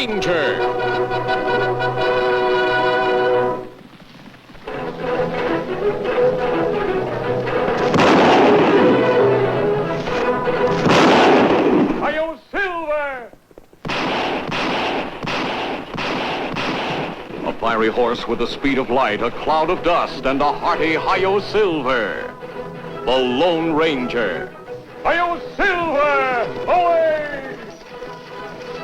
Ranger. Hi-yo, Silver! A fiery horse with the speed of light, a cloud of dust, and a hearty Hi-yo Silver. The Lone Ranger. Hi-yo, Silver! Away!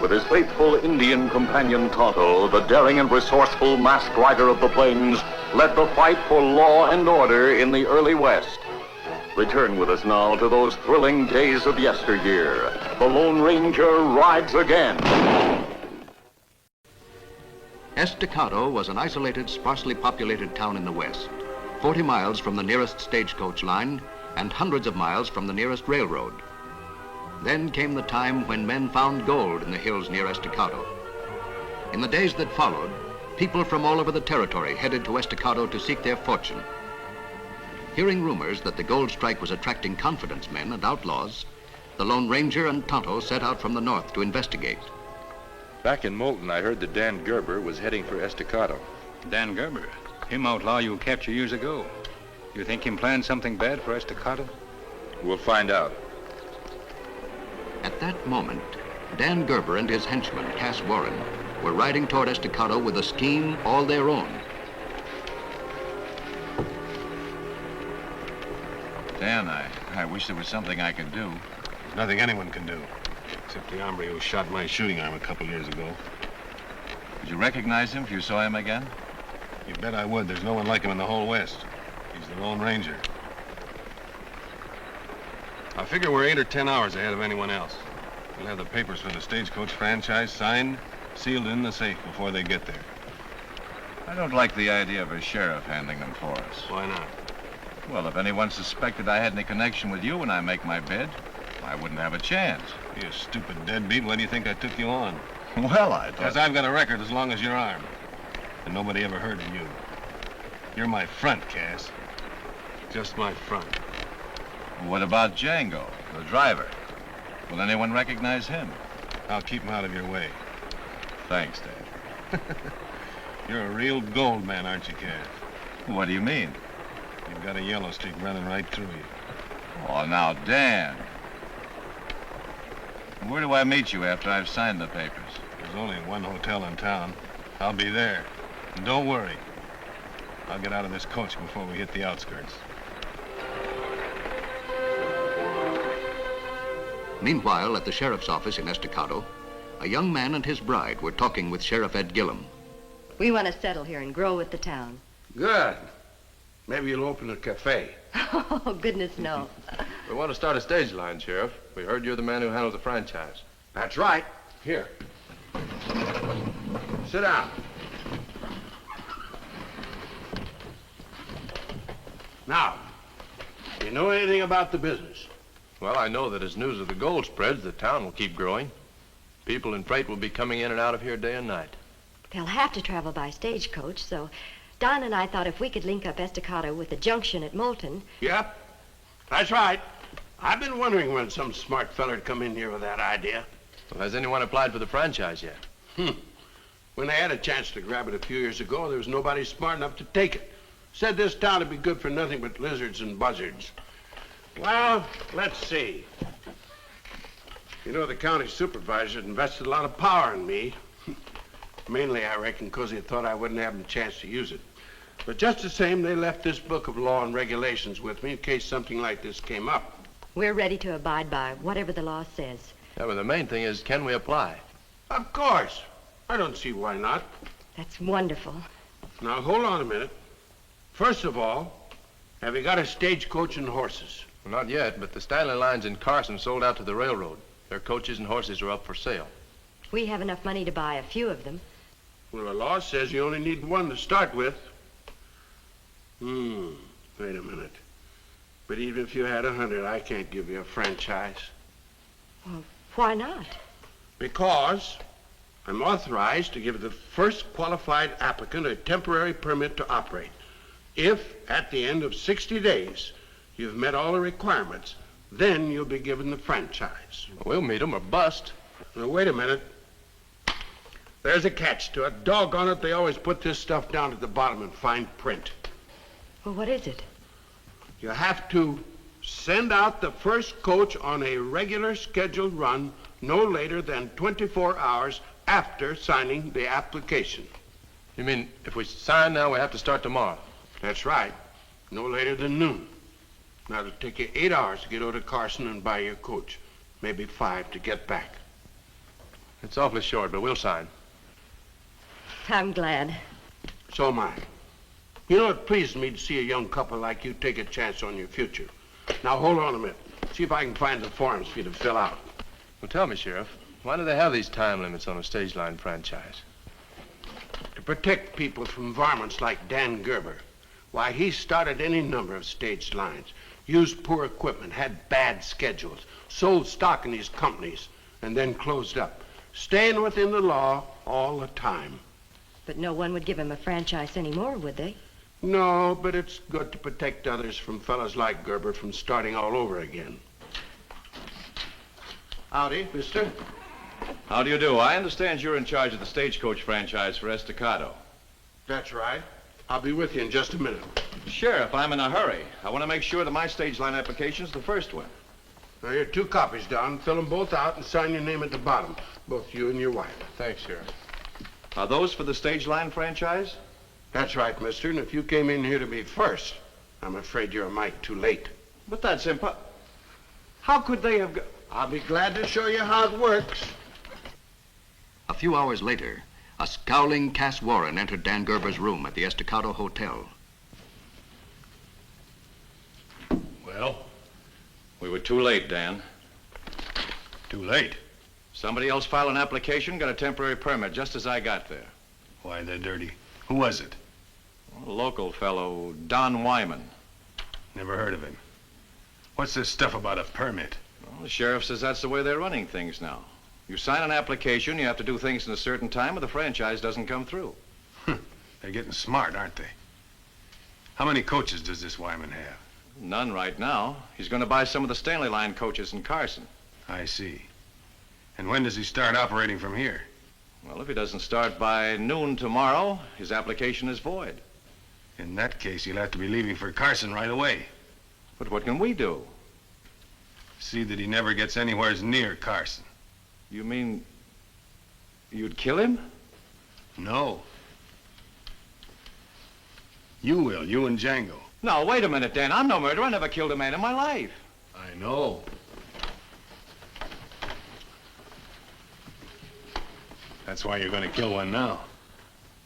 With his faithful Indian companion Tonto, the daring and resourceful masked rider of the plains led the fight for law and order in the early West. Return with us now to those thrilling days of yesteryear. The Lone Ranger rides again. Estacado was an isolated, sparsely populated town in the west, 40 miles from the nearest stagecoach line and hundreds of miles from the nearest railroad. Then came the time when men found gold in the hills near Estacado. In the days that followed, people from all over the territory headed to Estacado to seek their fortune. Hearing rumors that the gold strike was attracting confidence men and outlaws, the Lone Ranger and Tonto set out from the north to investigate. Back in Moulton, I heard that Dan Gerber was heading for Estacado. Dan Gerber, him outlaw you captured years ago. You think him planned something bad for Estacado? We'll find out. At that moment, Dan Gerber and his henchman, Cass Warren, were riding toward Estacado with a scheme all their own. Dan, I wish there was something I could do. There's nothing anyone can do, except the hombre who shot my shooting arm a couple years ago. Would you recognize him if you saw him again? You bet I would. There's no one like him in the whole West. He's the Lone Ranger. I figure we're 8 or 10 hours ahead of anyone else. We'll have the papers for the stagecoach franchise signed, sealed in the safe before they get there. I don't like the idea of a sheriff handling them for us. Why not? Well, if anyone suspected I had any connection with you when I make my bid, I wouldn't have a chance. You stupid deadbeat. Why do you think I took you on? Well, I Because thought... I've got a record as long as your arm. And nobody ever heard of you. You're my front, Cass. Just my front. What about Django, the driver? Will anyone recognize him? I'll keep him out of your way. Thanks, Dad. You're a real gold man, aren't you, Cass? What do you mean? You've got a yellow streak running right through you. Oh, now, Dan. Where do I meet you after I've signed the papers? There's only one hotel in town. I'll be there. And don't worry. I'll get out of this coach before we hit the outskirts. Meanwhile, at the sheriff's office in Estacado, a young man and his bride were talking with Sheriff Ed Gillum. We want to settle here and grow with the town. Good. Maybe you'll open a cafe. Oh, goodness, no. We want to start a stage line, Sheriff. We heard you're the man who handles the franchise. That's right. Here. Sit down. Now, do you know anything about the business? Well, I know that as news of the gold spreads, the town will keep growing. People in freight will be coming in and out of here day and night. They'll have to travel by stagecoach, so Don and I thought if we could link up Estacado with the junction at Moulton. Yep. That's right. I've been wondering when some smart feller'd come in here with that idea. Well, has anyone applied for the franchise yet? When they had a chance to grab it a few years ago, there was nobody smart enough to take it. Said this town would be good for nothing but lizards and buzzards. Well, let's see. You know, the county supervisor invested a lot of power in me. Mainly, I reckon, because they thought I wouldn't have a chance to use it. But just the same, they left this book of law and regulations with me in case something like this came up. We're ready to abide by whatever the law says. Yeah, but the main thing is, can we apply? Of course. I don't see why not. That's wonderful. Now, hold on a minute. First of all, have you got a stagecoach and horses? Well, not yet, but the Stanley lines in Carson sold out to the railroad. Their coaches and horses are up for sale. We have enough money to buy a few of them. Well, the law says you only need one to start with. Wait a minute. But even if you had 100, I can't give you a franchise. Well, why not? Because I'm authorized to give the first qualified applicant a temporary permit to operate. If, at the end of 60 days, you've met all the requirements, then you'll be given the franchise. Well, we'll meet them or bust. Now, wait a minute. There's a catch to it. Doggone it, they always put this stuff down at the bottom in fine print. Well, what is it? You have to send out the first coach on a regular scheduled run no later than 24 hours after signing the application. You mean if we sign now, we have to start tomorrow? That's right. No later than noon. Now, it'll take you 8 hours to get over to Carson and buy your coach. Maybe 5 to get back. It's awfully short, but we'll sign. I'm glad. So am I. You know, it pleases me to see a young couple like you take a chance on your future. Now, hold on a minute. See if I can find the forms for you to fill out. Well, tell me, Sheriff, why do they have these time limits on a stage line franchise? To protect people from varmints like Dan Gerber. Why, he started any number of stage lines, used poor equipment, had bad schedules, sold stock in these companies, and then closed up, staying within the law all the time. But no one would give him a franchise anymore, would they? No, but it's good to protect others from fellas like Gerber from starting all over again. Howdy, mister. How do you do? I understand you're in charge of the stagecoach franchise for Estacado. That's right. I'll be with you in just a minute. Sheriff, I'm in a hurry. I want to make sure that my stage line application's the first one. Now, here are 2 copies, Don. Fill them both out and sign your name at the bottom. Both you and your wife. Thanks, Sheriff. Are those for the stage line franchise? That's right, mister. And if you came in here to be first, I'm afraid you're a mite too late. But that's How could they have... I'll be glad to show you how it works. A few hours later, a scowling Cass Warren entered Dan Gerber's room at the Estacado Hotel. Well, We were too late, Dan. too late. Somebody else filed an application, got a temporary permit just as I got there. Why, they're dirty. Who was it? A local fellow, Don Wyman. Never heard of him. What's this stuff about a permit? Well, the sheriff says that's the way they're running things now. You sign an application, you have to do things in a certain time, or the franchise doesn't come through. They're getting smart, aren't they? How many coaches does this Wyman have? None right now. He's going to buy some of the Stanley Line coaches in Carson. I see. And when does he start operating from here? Well, if he doesn't start by noon tomorrow, his application is void. In that case, he'll have to be leaving for Carson right away. But what can we do? See that he never gets anywhere near Carson. You mean you'd kill him? No. You will, you and Django. No, wait a minute, Dan. I'm no murderer. I never killed a man in my life. I know. That's why you're going to kill one now.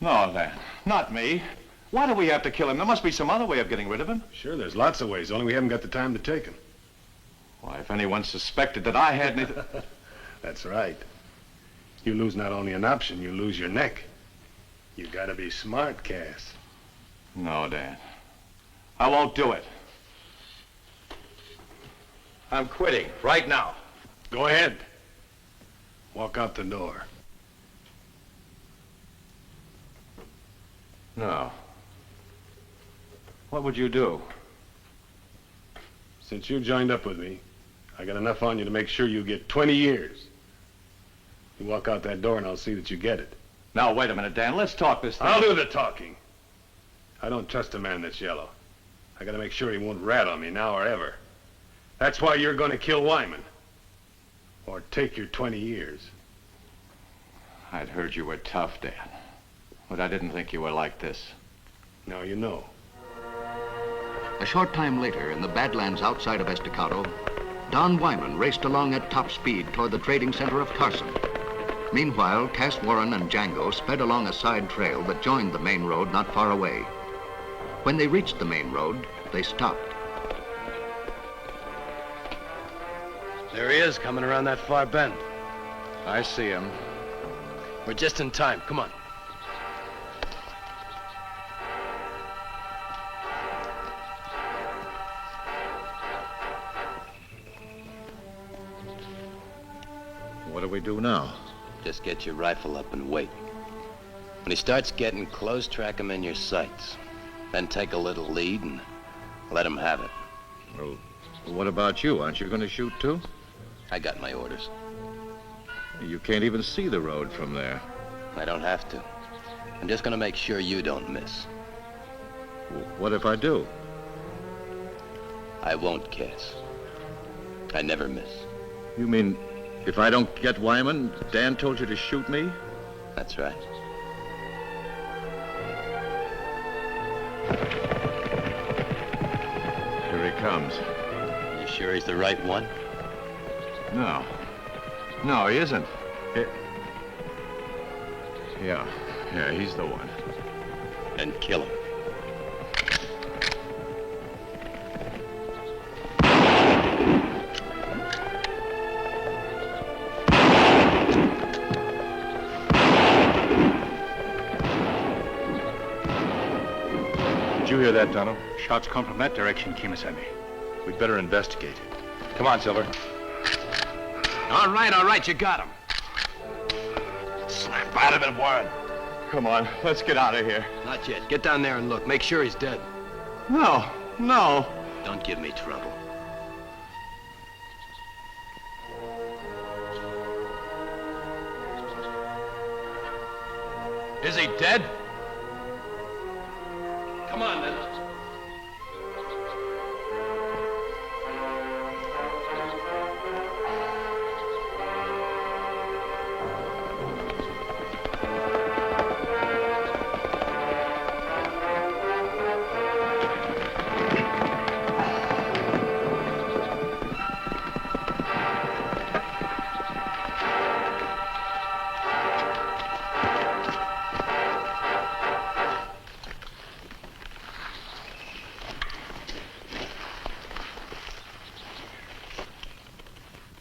No, Dan. Not me. Why do we have to kill him? There must be some other way of getting rid of him. Sure, there's lots of ways, only we haven't got the time to take them. Why, if anyone suspected that I had anything... That's right. You lose not only an option, you lose your neck. You gotta be smart, Cass. No, Dan. I won't do it. I'm quitting right now. Go ahead. Walk out the door. No. What would you do? Since you joined up with me, I got enough on you to make sure you get 20 years. You walk out that door and I'll see that you get it. Now, wait a minute, Dan. Let's talk this thing. I'll do the talking. I don't trust a man that's yellow. I gotta make sure he won't rat on me now or ever. That's why you're gonna kill Wyman. Or take your 20 years. I'd heard you were tough, Dan. But I didn't think you were like this. Now you know. A short time later, in the Badlands outside of Estacado, Don Wyman raced along at top speed toward the trading center of Carson. Meanwhile, Cass Warren and Django sped along a side trail that joined the main road not far away. When they reached the main road, they stopped. There he is, coming around that far bend. I see him. We're just in time. Come on. What do we do now? Just get your rifle up and wait. When he starts getting close, track him in your sights. Then take a little lead and let him have it. Well, what about you? Aren't you going to shoot too? I got my orders. You can't even see the road from there. I don't have to. I'm just gonna make sure you don't miss. What if I do? I won't, Cass. I never miss. You mean if I don't get Wyman, Dan told you to shoot me? That's right. Here he comes. You sure he's the right one? No. No, he isn't. Yeah, he's the one. Then kill him. Did you hear that, Tonto? Shots come from that direction, Kimasabi. We'd better investigate. Come on, Silver. All right, you got him. Snap out of it, Warren. Come on, let's get out of here. Not yet. Get down there and look. Make sure he's dead. No. Don't give me trouble. Is he dead? Come on, then.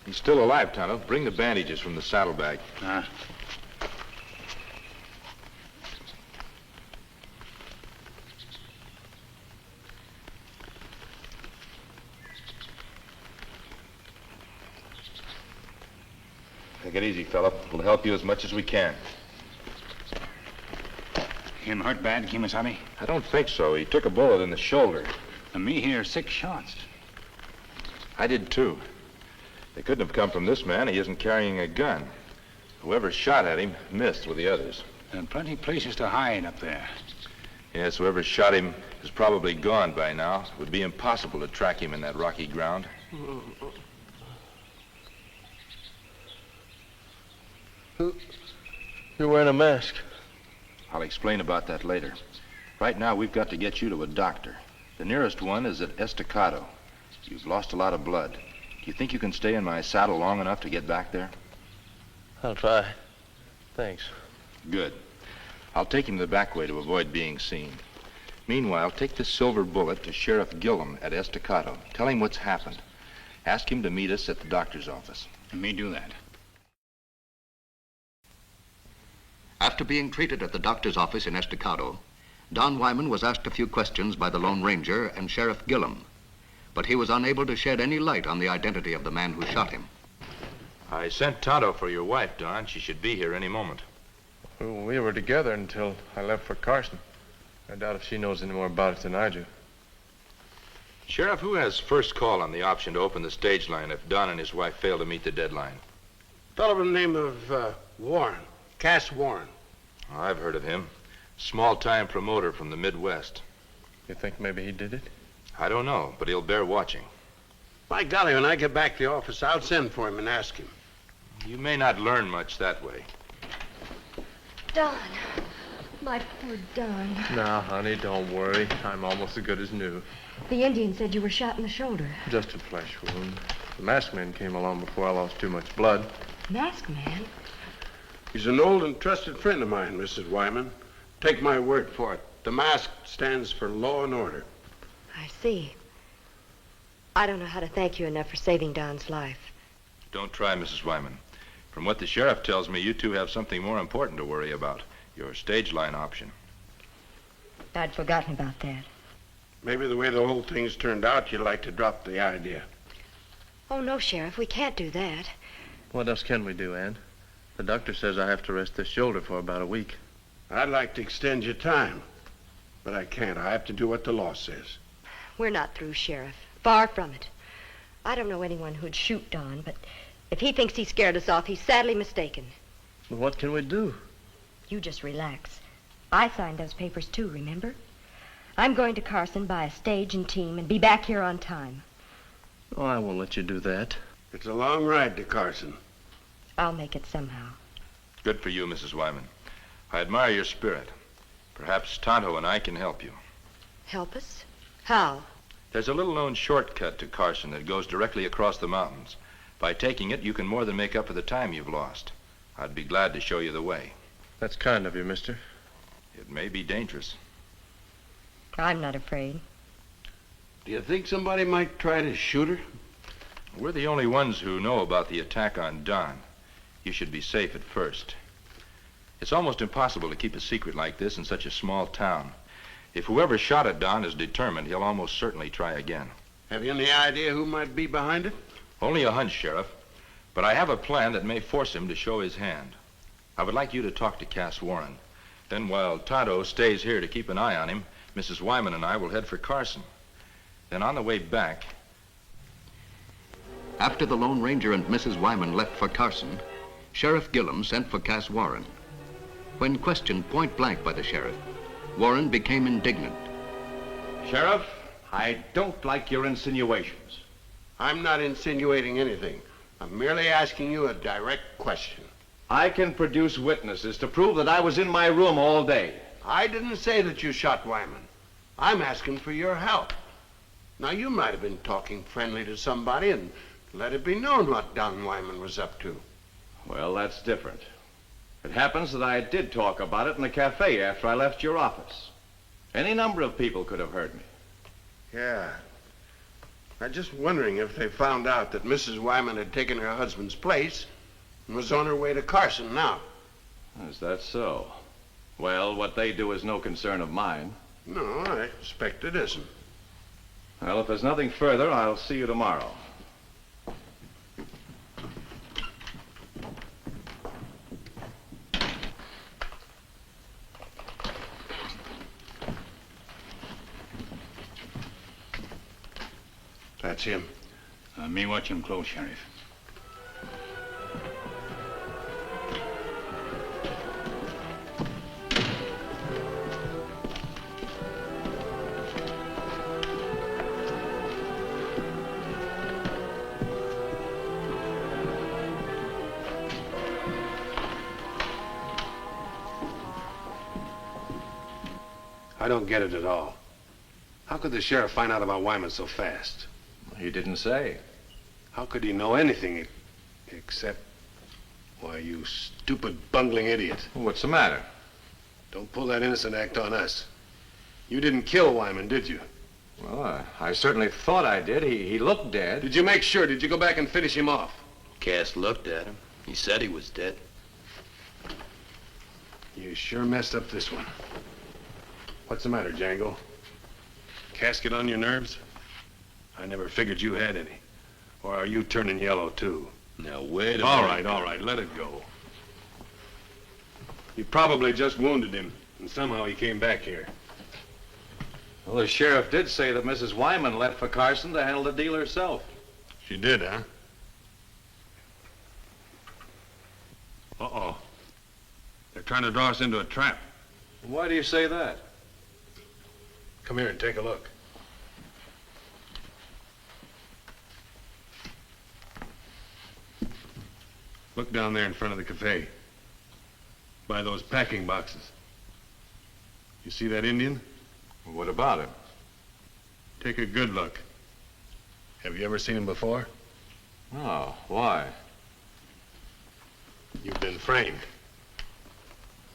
He's still alive, Tonto. Bring the bandages from the saddlebag. Take it easy, fella. We'll help you as much as we can. Him hurt bad, Kimasabi? I don't think so. He took a bullet in the shoulder. And me here, 6 shots. I did too. They couldn't have come from this man. He isn't carrying a gun. Whoever shot at him missed with the others. And plenty places to hide up there. Yes, whoever shot him is probably gone by now. It would be impossible to track him in that rocky ground. You're wearing a mask. I'll explain about that later. Right now, we've got to get you to a doctor. The nearest one is at Estacado. You've lost a lot of blood. Do you think you can stay in my saddle long enough to get back there? I'll try. Thanks. Good. I'll take him the back way to avoid being seen. Meanwhile, take this silver bullet to Sheriff Gillum at Estacado. Tell him what's happened. Ask him to meet us at the doctor's office. And me do that. After being treated at the doctor's office in Estacado, Don Wyman was asked a few questions by the Lone Ranger and Sheriff Gillum, but he was unable to shed any light on the identity of the man who shot him. I sent Tonto for your wife, Don. She should be here any moment. We were together until I left for Carson. I doubt if she knows any more about it than I do. Sheriff, who has first call on the option to open the stage line if Don and his wife fail to meet the deadline? A fellow by the name of Warren. Cass Warren. I've heard of him. Small-time promoter from the Midwest. You think maybe he did it? I don't know, but he'll bear watching. By golly, when I get back to the office, I'll send for him and ask him. You may not learn much that way. Don. My poor Don. No, honey, don't worry. I'm almost as good as new. The Indian said you were shot in the shoulder. Just a flesh wound. The masked man came along before I lost too much blood. Masked man? He's an old and trusted friend of mine, Mrs. Wyman. Take my word for it. The mask stands for law and order. I see. I don't know how to thank you enough for saving Don's life. Don't try, Mrs. Wyman. From what the sheriff tells me, you two have something more important to worry about. Your stage line option. I'd forgotten about that. Maybe the way the whole thing's turned out, you'd like to drop the idea. Oh, no, Sheriff. We can't do that. What else can we do, Ann? The doctor says I have to rest this shoulder for about a week. I'd like to extend your time, but I can't. I have to do what the law says. We're not through, Sheriff. Far from it. I don't know anyone who'd shoot Don, but if he thinks he scared us off, he's sadly mistaken. Well, what can we do? You just relax. I signed those papers too, remember? I'm going to Carson by a stage and team and be back here on time. Oh, I won't let you do that. It's a long ride to Carson. I'll make it somehow. Good for you, Mrs. Wyman. I admire your spirit. Perhaps Tonto and I can help you. Help us? How? There's a little-known shortcut to Carson that goes directly across the mountains. By taking it, you can more than make up for the time you've lost. I'd be glad to show you the way. That's kind of you, mister. It may be dangerous. I'm not afraid. Do you think somebody might try to shoot her? We're the only ones who know about the attack on Don. You should be safe at first. It's almost impossible to keep a secret like this in such a small town. If whoever shot at Don is determined, he'll almost certainly try again. Have you any idea who might be behind it? Only a hunch, Sheriff. But I have a plan that may force him to show his hand. I would like you to talk to Cass Warren. Then while Tonto stays here to keep an eye on him, Mrs. Wyman and I will head for Carson. Then on the way back... After the Lone Ranger and Mrs. Wyman left for Carson, Sheriff Gillum sent for Cass Warren. When questioned point blank by the sheriff, Warren became indignant. Sheriff, I don't like your insinuations. I'm not insinuating anything. I'm merely asking you a direct question. I can produce witnesses to prove that I was in my room all day. I didn't say that you shot Wyman. I'm asking for your help. Now, you might have been talking friendly to somebody and let it be known what Don Wyman was up to. Well, that's different. It happens that I did talk about it in the cafe after I left your office. Any number of people could have heard me. Yeah. I'm just wondering if they found out that Mrs. Wyman had taken her husband's place and was on her way to Carson now. Is that so? Well, what they do is no concern of mine. No, I expect it isn't. Well, if there's nothing further, I'll see you tomorrow. That's him. Me watch him close, Sheriff. I don't get it at all. How could the sheriff find out about Wyman so fast? He didn't say. How could he know anything except... Why, you stupid, bungling idiot. What's the matter? Don't pull that innocent act on us. You didn't kill Wyman, did you? Well, I certainly thought I did. He looked dead. Did you make sure? Did you go back and finish him off? Cass looked at him. He said he was dead. You sure messed up this one. What's the matter, Django? Casket on your nerves? I never figured you had any. Or are you turning yellow, too? Now, wait a minute. All right, let it go. You probably just wounded him, and somehow he came back here. Well, the sheriff did say that Mrs. Wyman left for Carson to handle the deal herself. She did, huh? Uh-oh. They're trying to draw us into a trap. Why do you say that? Come here and take a look. Look down there in front of the cafe. By those packing boxes. You see that Indian? What about him? Take a good look. Have you ever seen him before? Oh, why? You've been framed.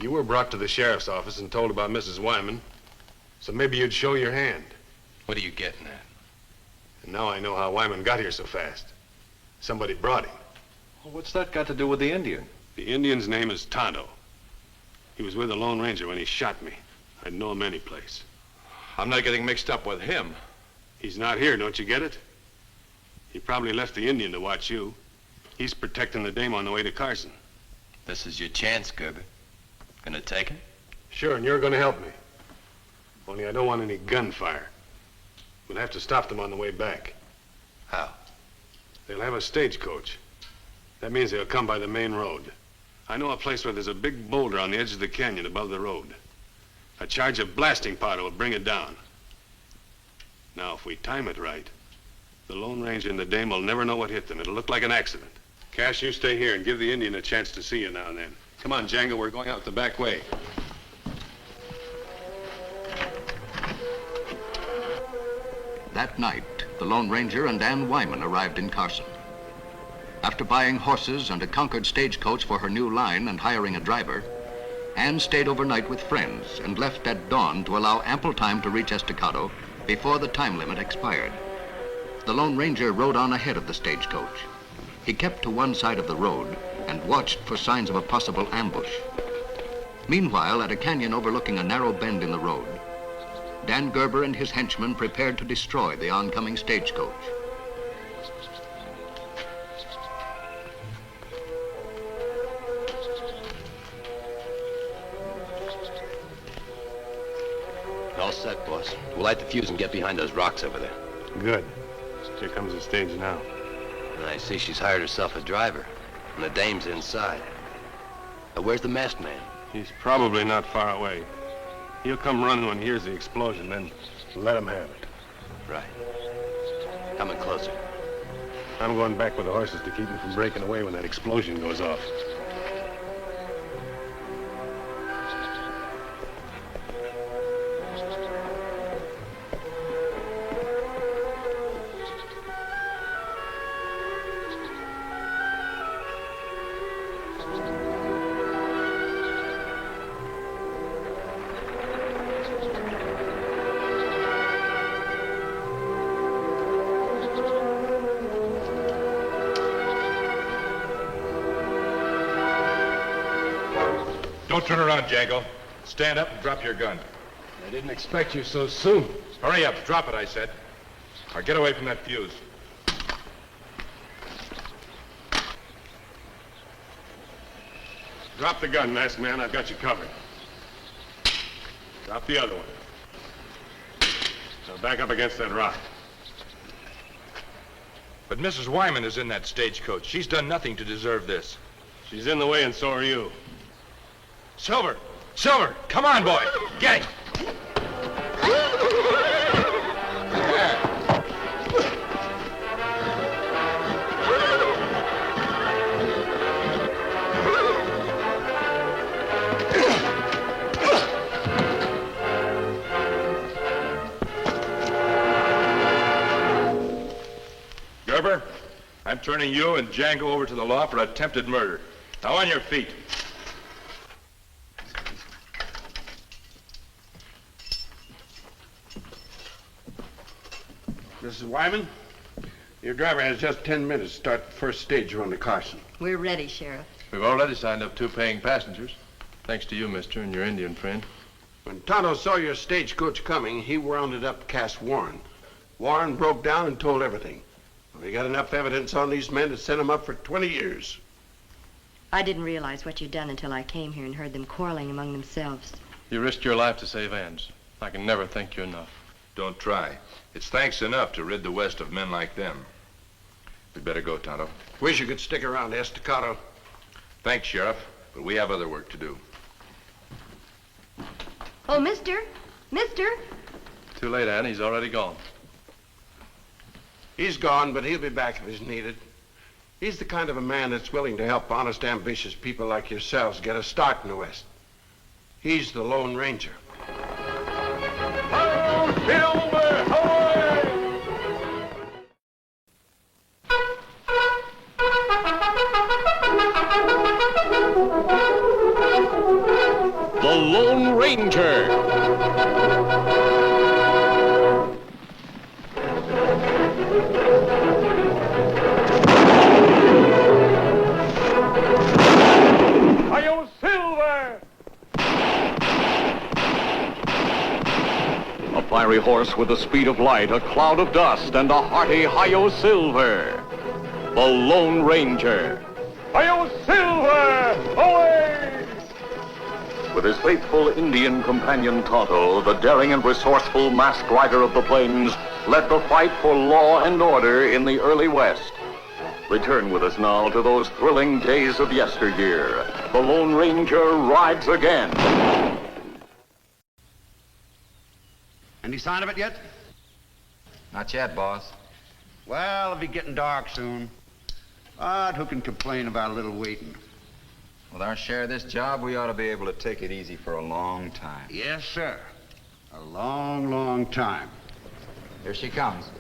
You were brought to the sheriff's office and told about Mrs. Wyman, so maybe you'd show your hand. What are you getting at? And now I know how Wyman got here so fast. Somebody brought him. Well, what's that got to do with the Indian? The Indian's name is Tonto. He was with the Lone Ranger when he shot me. I'd know him any place. I'm not getting mixed up with him. He's not here, don't you get it? He probably left the Indian to watch you. He's protecting the dame on the way to Carson. This is your chance, Gerber. Gonna take it? Sure, and you're gonna help me. Only I don't want any gunfire. We'll have to stop them on the way back. How? They'll have a stagecoach. That means they'll come by the main road. I know a place where there's a big boulder on the edge of the canyon above the road. A charge of blasting powder will bring it down. Now, if we time it right, the Lone Ranger and the dame will never know what hit them. It'll look like an accident. Cash, you stay here and give the Indian a chance to see you now and then. Come on, Django, we're going out the back way. That night, the Lone Ranger and Ann Wyman arrived in Carson. After buying horses and a Concord stagecoach for her new line and hiring a driver, Ann stayed overnight with friends and left at dawn to allow ample time to reach Estacado before the time limit expired. The Lone Ranger rode on ahead of the stagecoach. He kept to one side of the road and watched for signs of a possible ambush. Meanwhile, at a canyon overlooking a narrow bend in the road, Dan Gerber and his henchmen prepared to destroy the oncoming stagecoach. All set, boss. We'll light the fuse and get behind those rocks over there. Good. Here comes the stage now. And I see she's hired herself a driver, and the dame's inside. Where's the masked man? He's probably not far away. He'll come running when he hears the explosion, then let him have it. Right. Coming closer. I'm going back with the horses to keep him from breaking away when that explosion goes off. Don't turn around, Django. Stand up and drop your gun. I didn't expect you so soon. Hurry up. Drop it, I said. Or get away from that fuse. Drop the gun, masked man. I've got you covered. Drop the other one. Now back up against that rock. But Mrs. Wyman is in that stagecoach. She's done nothing to deserve this. She's in the way, and so are you. Silver! Silver! Come on, boy! Get him! Gerber, I'm turning you and Django over to the law for attempted murder. Now on your feet. Mrs. Wyman, your driver has just 10 minutes to start the first stage run to Carson. We're ready, Sheriff. We've already signed up 2 paying passengers. Thanks to you, mister, and your Indian friend. When Tonto saw your stagecoach coming, he rounded up Cass Warren. Warren broke down and told everything. We got enough evidence on these men to send them up for 20 years. I didn't realize what you'd done until I came here and heard them quarreling among themselves. You risked your life to save Ann's. I can never thank you enough. Don't try. It's thanks enough to rid the West of men like them. We'd better go, Tonto. Wish you could stick around, Estacado. Thanks, Sheriff, but we have other work to do. Oh, mister! Mister! Too late, Ann. He's already gone. He's gone, but he'll be back if he's needed. He's the kind of a man that's willing to help honest, ambitious people like yourselves get a start in the West. He's the Lone Ranger. Silver, away! The Lone Ranger. Hi-yo, Silver! A fiery horse with the speed of light, a cloud of dust, and a hearty hi-yo Silver. The Lone Ranger. Hi-yo, Silver! Away! With his faithful Indian companion Tonto, the daring and resourceful masked rider of the plains led the fight for law and order in the early West. Return with us now to those thrilling days of yesteryear. The Lone Ranger rides again. Any sign of it yet? Not yet, boss. Well, it'll be getting dark soon. But who can complain about a little waiting? With our share of this job, we ought to be able to take it easy for a long time. Yes, sir. A long, long time. Here she comes.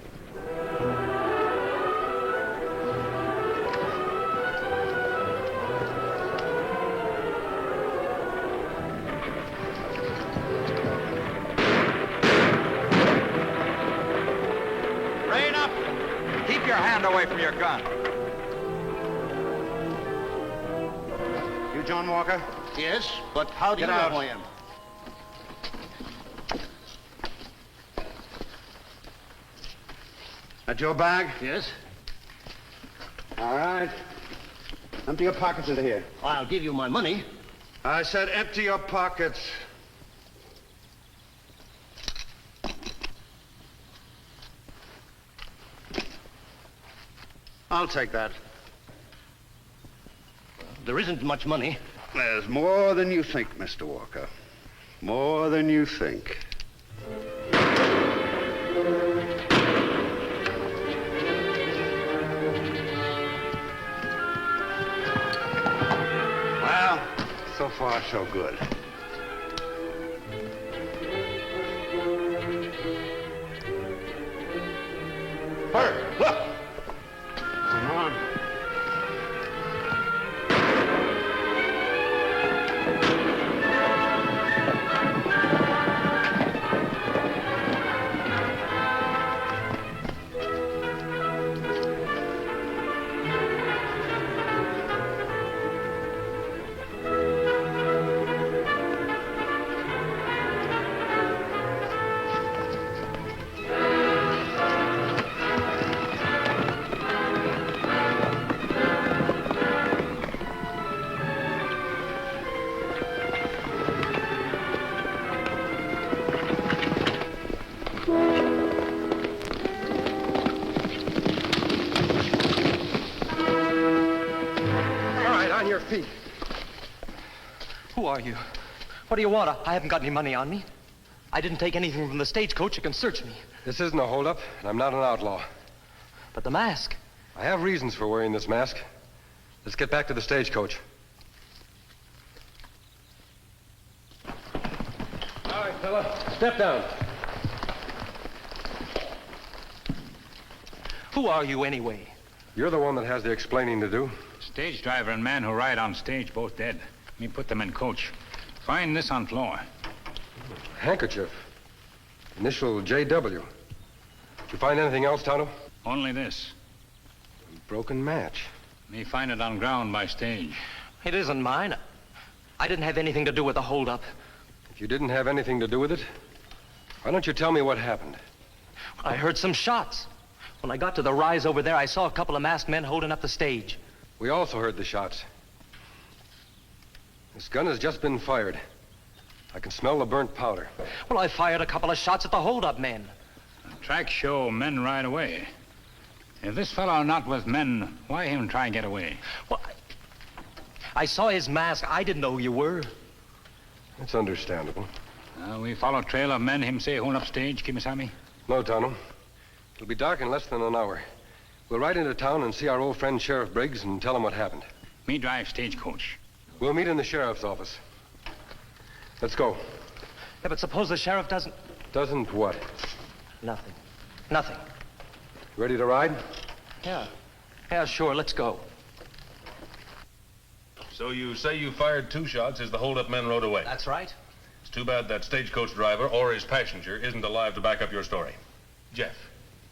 Rein up! Keep your hand away from your gun. You John Walker? Yes, but how do Get you out. know I am? That your bag? Yes. All right. Empty your pockets into here. I'll give you my money. I said empty your pockets. I'll take that. There isn't much money. There's more than you think, Mr. Walker. More than you think. Well, so far, so good. Bert, look! Come on. feet. Who are you? What do you want? I haven't got any money on me. I didn't take anything from the stagecoach. You can search me. This isn't a holdup, and I'm not an outlaw. But the mask. I have reasons for wearing this mask. Let's get back to the stagecoach. All right, fella. Step down. Who are you, anyway? You're the one that has the explaining to do. Stage driver and man who ride on stage, both dead. Me put them in coach. Find this on floor. Handkerchief. Initial J.W. Did you find anything else, Tonto? Only this. Broken match. Me find it on ground by stage. It isn't mine. I didn't have anything to do with the holdup. If you didn't have anything to do with it, why don't you tell me what happened? I heard some shots. When I got to the rise over there, I saw a couple of masked men holding up the stage. We also heard the shots. This gun has just been fired. I can smell the burnt powder. Well, I fired a couple of shots at the holdup men. Tracks show men ride away. If this fellow not with men, why him try and get away? Well, I saw his mask. I didn't know who you were. It's understandable. We follow trail of men him say holding up stage, Kimisami? No, Tonto. It'll be dark in less than an hour. We'll ride into town and see our old friend Sheriff Briggs and tell him what happened. Me drive stagecoach. We'll meet in the sheriff's office. Let's go. Yeah, but suppose the sheriff doesn't... Doesn't what? Nothing. Nothing. Ready to ride? Yeah. Yeah, sure. Let's go. So you say you fired 2 shots as the hold-up men rode away? That's right. It's too bad that stagecoach driver or his passenger isn't alive to back up your story. Jeff,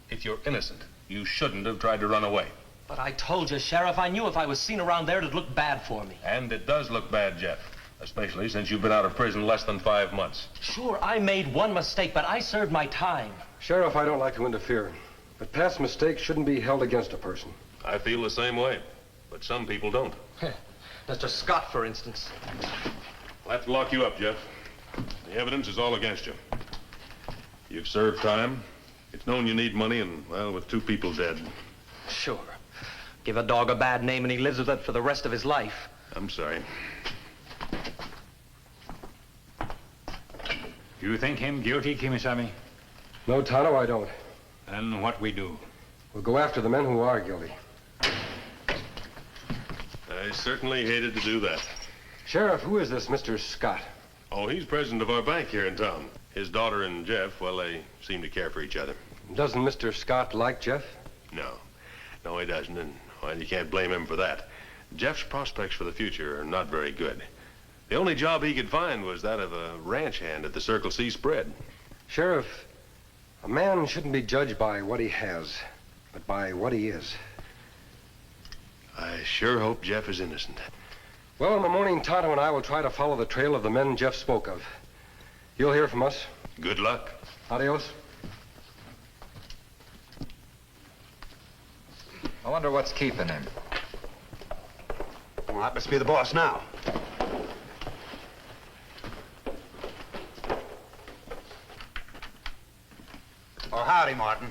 if you're innocent, you shouldn't have tried to run away. But I told you, Sheriff, I knew if I was seen around there, it'd look bad for me. And it does look bad, Jeff. Especially since you've been out of prison less than 5 months. Sure, I made one mistake, but I served my time. Sheriff, I don't like to interfere, but past mistakes shouldn't be held against a person. I feel the same way, but some people don't. Mr. Scott, for instance. I'll have to lock you up, Jeff. The evidence is all against you. You've served time. It's known you need money, and, well, with 2 people dead. Sure. Give a dog a bad name and he lives with it for the rest of his life. I'm sorry. You think him guilty, Kimisami? No, Tonto, I don't. Then what we do? We'll go after the men who are guilty. I certainly hated to do that. Sheriff, who is this Mr. Scott? Oh, he's president of our bank here in town. His daughter and Jeff, well, they seem to care for each other. Doesn't Mr. Scott like Jeff? No. No, he doesn't, and well, you can't blame him for that. Jeff's prospects for the future are not very good. The only job he could find was that of a ranch hand at the Circle C spread. Sheriff, a man shouldn't be judged by what he has, but by what he is. I sure hope Jeff is innocent. Well, in the morning, Tonto and I will try to follow the trail of the men Jeff spoke of. You'll hear from us. Good luck. Adios. I wonder what's keeping him. Well, that must be the boss now. Oh, howdy, Martin.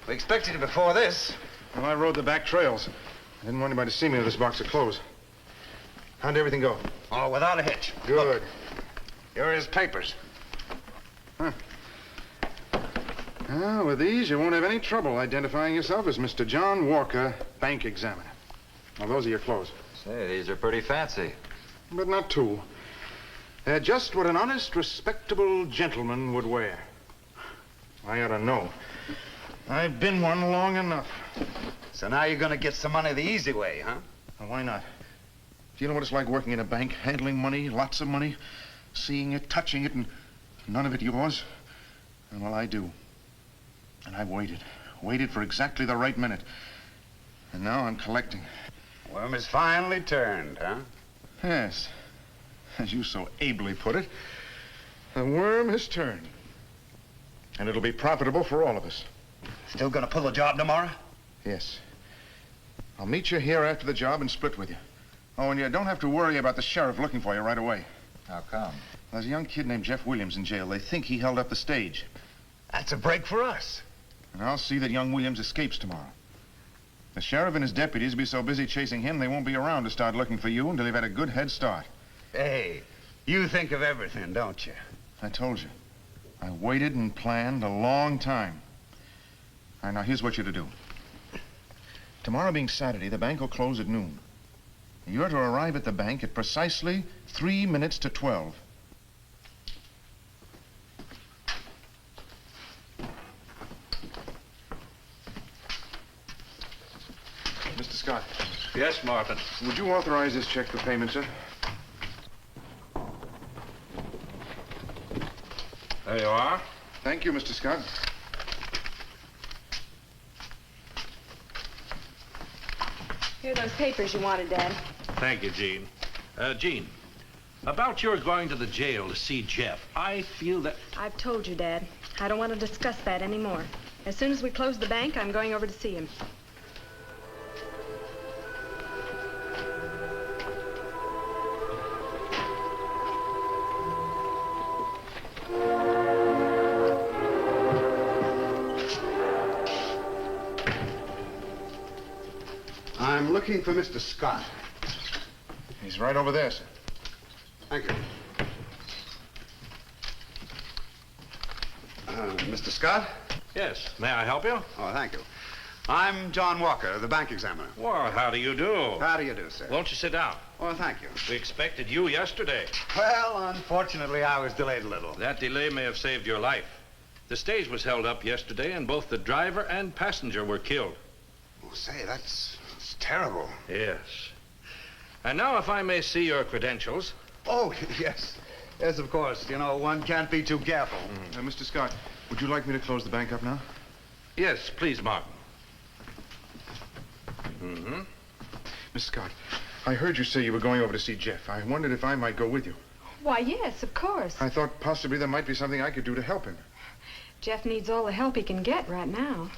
We expected you before this. Well, I rode the back trails. I didn't want anybody to see me with this box of clothes. How'd everything go? Oh, without a hitch. Good. Look, here are his papers. Huh. Well, with these, you won't have any trouble identifying yourself as Mr. John Walker, bank examiner. Now, those are your clothes. Say, these are pretty fancy. But not too. They're just what an honest, respectable gentleman would wear. I ought to know. I've been one long enough. So now you're gonna get some money the easy way, huh? Well, why not? Do you know what it's like working in a bank, handling money, lots of money, seeing it, touching it, and none of it yours? And well, I do. And I waited for exactly the right minute. And now I'm collecting. Worm has finally turned, huh? Yes. As you so ably put it, the worm has turned. And it'll be profitable for all of us. Still gonna pull the job tomorrow? Yes. I'll meet you here after the job and split with you. Oh, and you don't have to worry about the sheriff looking for you right away. How come? There's a young kid named Jeff Williams in jail. They think he held up the stage. That's a break for us. And I'll see that young Williams escapes tomorrow. The sheriff and his deputies will be so busy chasing him, they won't be around to start looking for you until you've had a good head start. Hey, you think of everything, don't you? I told you. I waited and planned a long time. All right, now here's what you're to do. Tomorrow being Saturday, the bank will close at noon. You're to arrive at the bank at precisely 3 minutes to 12. Mr. Scott. Yes, Martin. Would you authorize this check for payment, sir? There you are. Thank you, Mr. Scott. Here are those papers you wanted, Dad. Thank you, Jean. Jean, about your going to the jail to see Jeff, I feel that... I've told you, Dad. I don't want to discuss that anymore. As soon as we close the bank, I'm going over to see him. I'm looking for Mr. Scott. He's right over there, sir. Thank you. Mr. Scott? Yes. May I help you? Oh, thank you. I'm John Walker, the bank examiner. Well, how do you do? How do you do, sir? Won't you sit down? Oh, thank you. We expected you yesterday. Well, unfortunately, I was delayed a little. That delay may have saved your life. The stage was held up yesterday, and both the driver and passenger were killed. Oh, say, that's terrible. Yes. And now, if I may see your credentials. Oh, yes. Yes, of course. You know, one can't be too careful. Mr. Scott, would you like me to close the bank up now? Yes, please, Martin. Mm-hmm. Mr. Scott, I heard you say you were going over to see Jeff. I wondered if I might go with you. Why, yes, of course. I thought possibly there might be something I could do to help him. Jeff needs all the help he can get right now.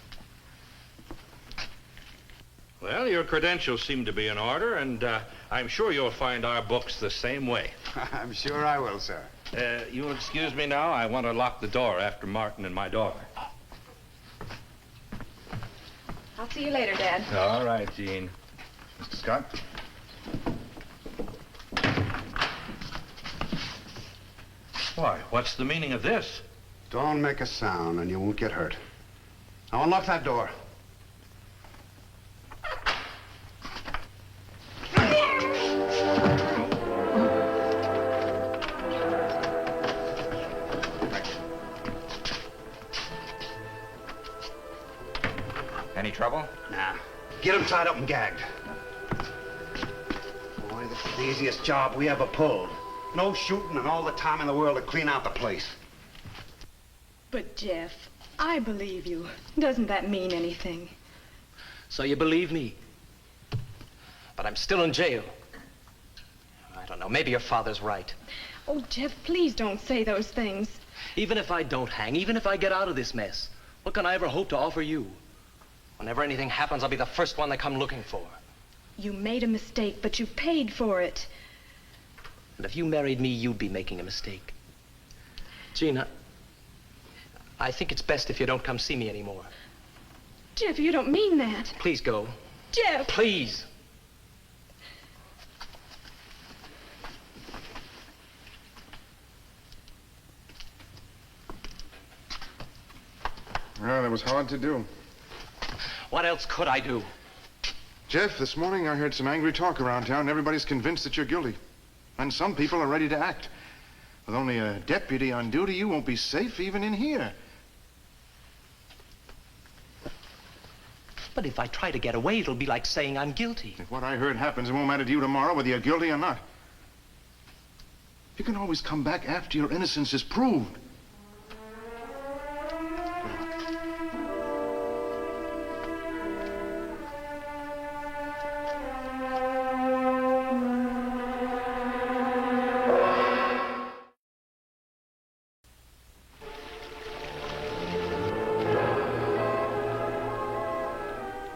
Well, your credentials seem to be in order, and I'm sure you'll find our books the same way. I'm sure I will, sir. You'll excuse me now. I want to lock the door after Martin and my daughter. I'll see you later, Dad. All right, Jean. Mr. Scott? Why, what's the meaning of this? Don't make a sound and you won't get hurt. Now unlock that door. Any trouble? Nah. Get him tied up and gagged. Boy, this is the easiest job we ever pulled. No shooting and all the time in the world to clean out the place. But, Jeff, I believe you. Doesn't that mean anything? So you believe me? But I'm still in jail. I don't know. Maybe your father's right. Oh, Jeff, please don't say those things. Even if I don't hang, even if I get out of this mess, what can I ever hope to offer you? Whenever anything happens, I'll be the first one they come looking for. You made a mistake, but you've paid for it. And if you married me, you'd be making a mistake. Gina, I think it's best if you don't come see me anymore. Jeff, you don't mean that. Please go. Jeff! Please. Well, it was hard to do. What else could I do? Jeff, this morning I heard some angry talk around town. Everybody's convinced that you're guilty. And some people are ready to act. With only a deputy on duty, you won't be safe even in here. But if I try to get away, it'll be like saying I'm guilty. If what I heard happens, it won't matter to you tomorrow whether you're guilty or not. You can always come back after your innocence is proved.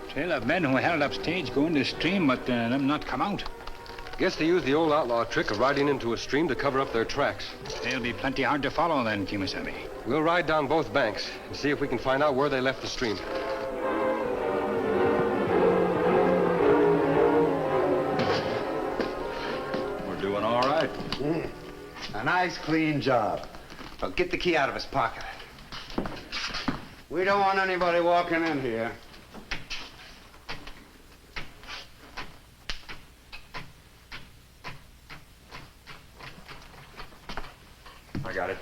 Trail of men who held up stage going to stream, but them not come out. Guess they used the old outlaw trick of riding into a stream to cover up their tracks. They'll be plenty hard to follow then, Kimasabi. We'll ride down both banks and see if we can find out where they left the stream. We're doing all right. A nice, clean job. Well, get the key out of his pocket. We don't want anybody walking in here. I got it.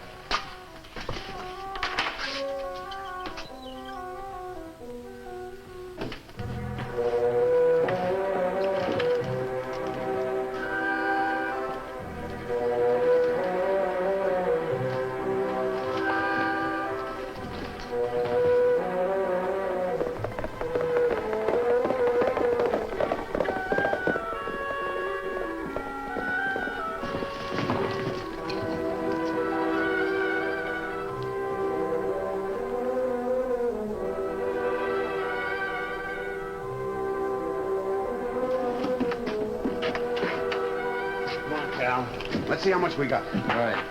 Let's see how much we got. All right.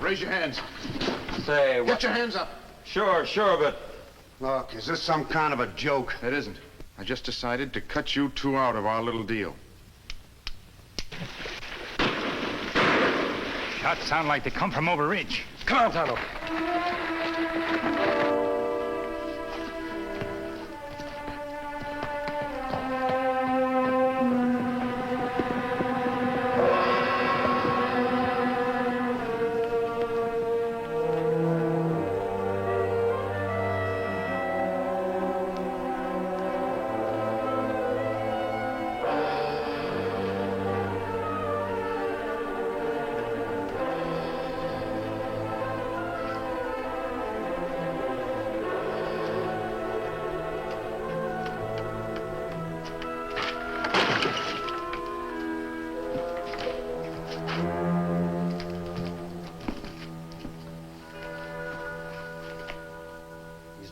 Raise your hands. Say, what? Get your hands up. Sure, but... Look, is this some kind of a joke? It isn't. I just decided to cut you two out of our little deal. Shots sound like they come from over ridge. Come on, Tonto.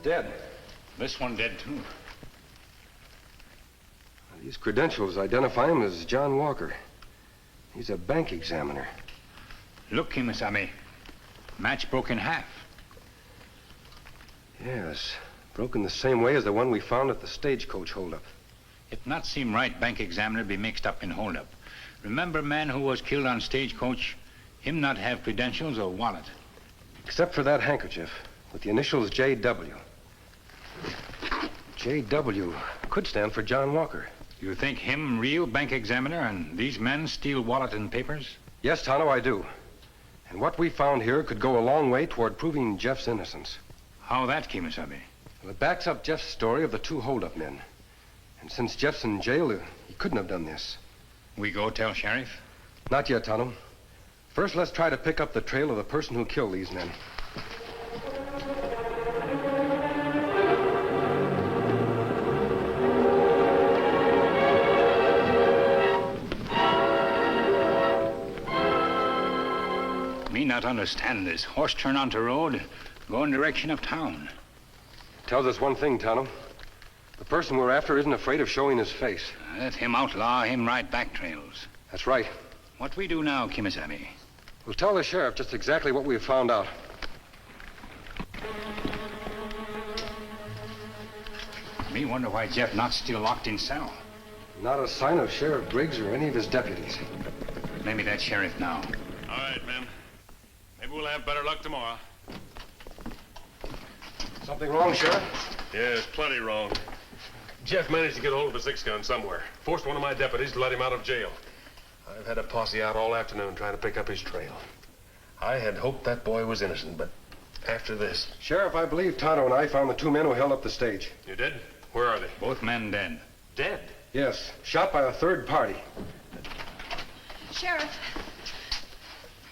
Dead. This one dead, too. These credentials identify him as John Walker. He's a bank examiner. Look, Kimasabi. Match broke in half. Yes, Broken the same way as the one we found at the stagecoach holdup. It not seem right bank examiner be mixed up in holdup. Remember man who was killed on stagecoach, him not have credentials or wallet. Except for that handkerchief with the initials J.W. J.W. could stand for John Walker. You think him real bank examiner and these men steal wallet and papers? Yes, Tonto, I do. And what we found here could go a long way toward proving Jeff's innocence. How that, Kimasabi? Well, it backs up Jeff's story of the two holdup men. And since Jeff's in jail, he couldn't have done this. We go tell sheriff? Not yet, Tonto. First, let's try to pick up the trail of the person who killed these men. Me not understand this. Horse turn onto road, go in direction of town. Tells us one thing, Tonto. The person we're after isn't afraid of showing his face. Let him outlaw, him ride back trails. That's right. What we do now, Kimasabi? We'll tell the sheriff just exactly what we've found out. Me wonder why Jeff not still locked in cell. Not a sign of Sheriff Briggs or any of his deputies. Maybe that's sheriff now. All right, men. Maybe we'll have better luck tomorrow. Something wrong, Sheriff? Yes, plenty wrong. Jeff managed to get hold of a six-gun somewhere. Forced one of my deputies to let him out of jail. I've had a posse out all afternoon trying to pick up his trail. I had hoped that boy was innocent, but after this... Sheriff, I believe Tonto and I found the two men who held up the stage. You did? Where are they? Both men dead. Dead? Yes, shot by a third party. Sheriff.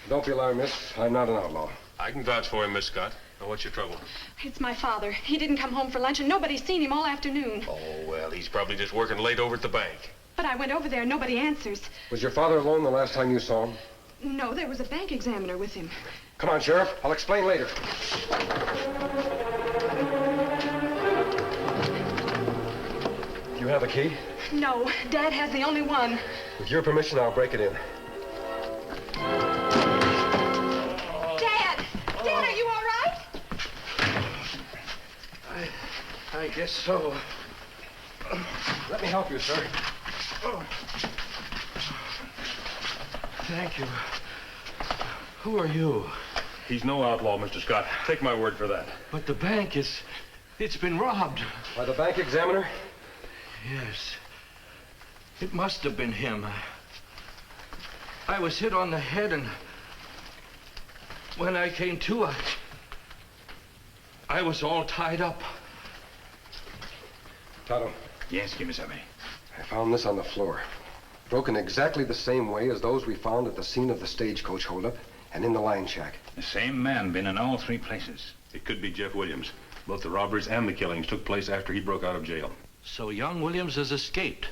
Don't be alarmed, miss. I'm not an outlaw. I can vouch for him, Miss Scott. Now, what's your trouble? It's my father. He didn't come home for lunch, and nobody's seen him all afternoon. Oh, well, he's probably just working late over at the bank. But I went over there, and nobody answers. Was your father alone the last time you saw him? No, there was a bank examiner with him. Come on, Sheriff. I'll explain later. You have a key? No, Dad has the only one. With your permission, I'll break it in. Dad! Dad, are you all right? I guess so. Let me help you, sir. Thank you. Who are you? He's no outlaw, Mr. Scott. Take my word for that. But the bank it's been robbed. By the bank examiner? Yes. It must have been him. I was hit on the head, and when I came to, I was all tied up. Tonto. Yes, Kimasabi. I found this on the floor. Broken exactly the same way as those we found at the scene of the stagecoach holdup and in the line shack. The same man been in all three places. It could be Jeff Williams. Both the robberies and the killings took place after he broke out of jail. So young Williams has escaped.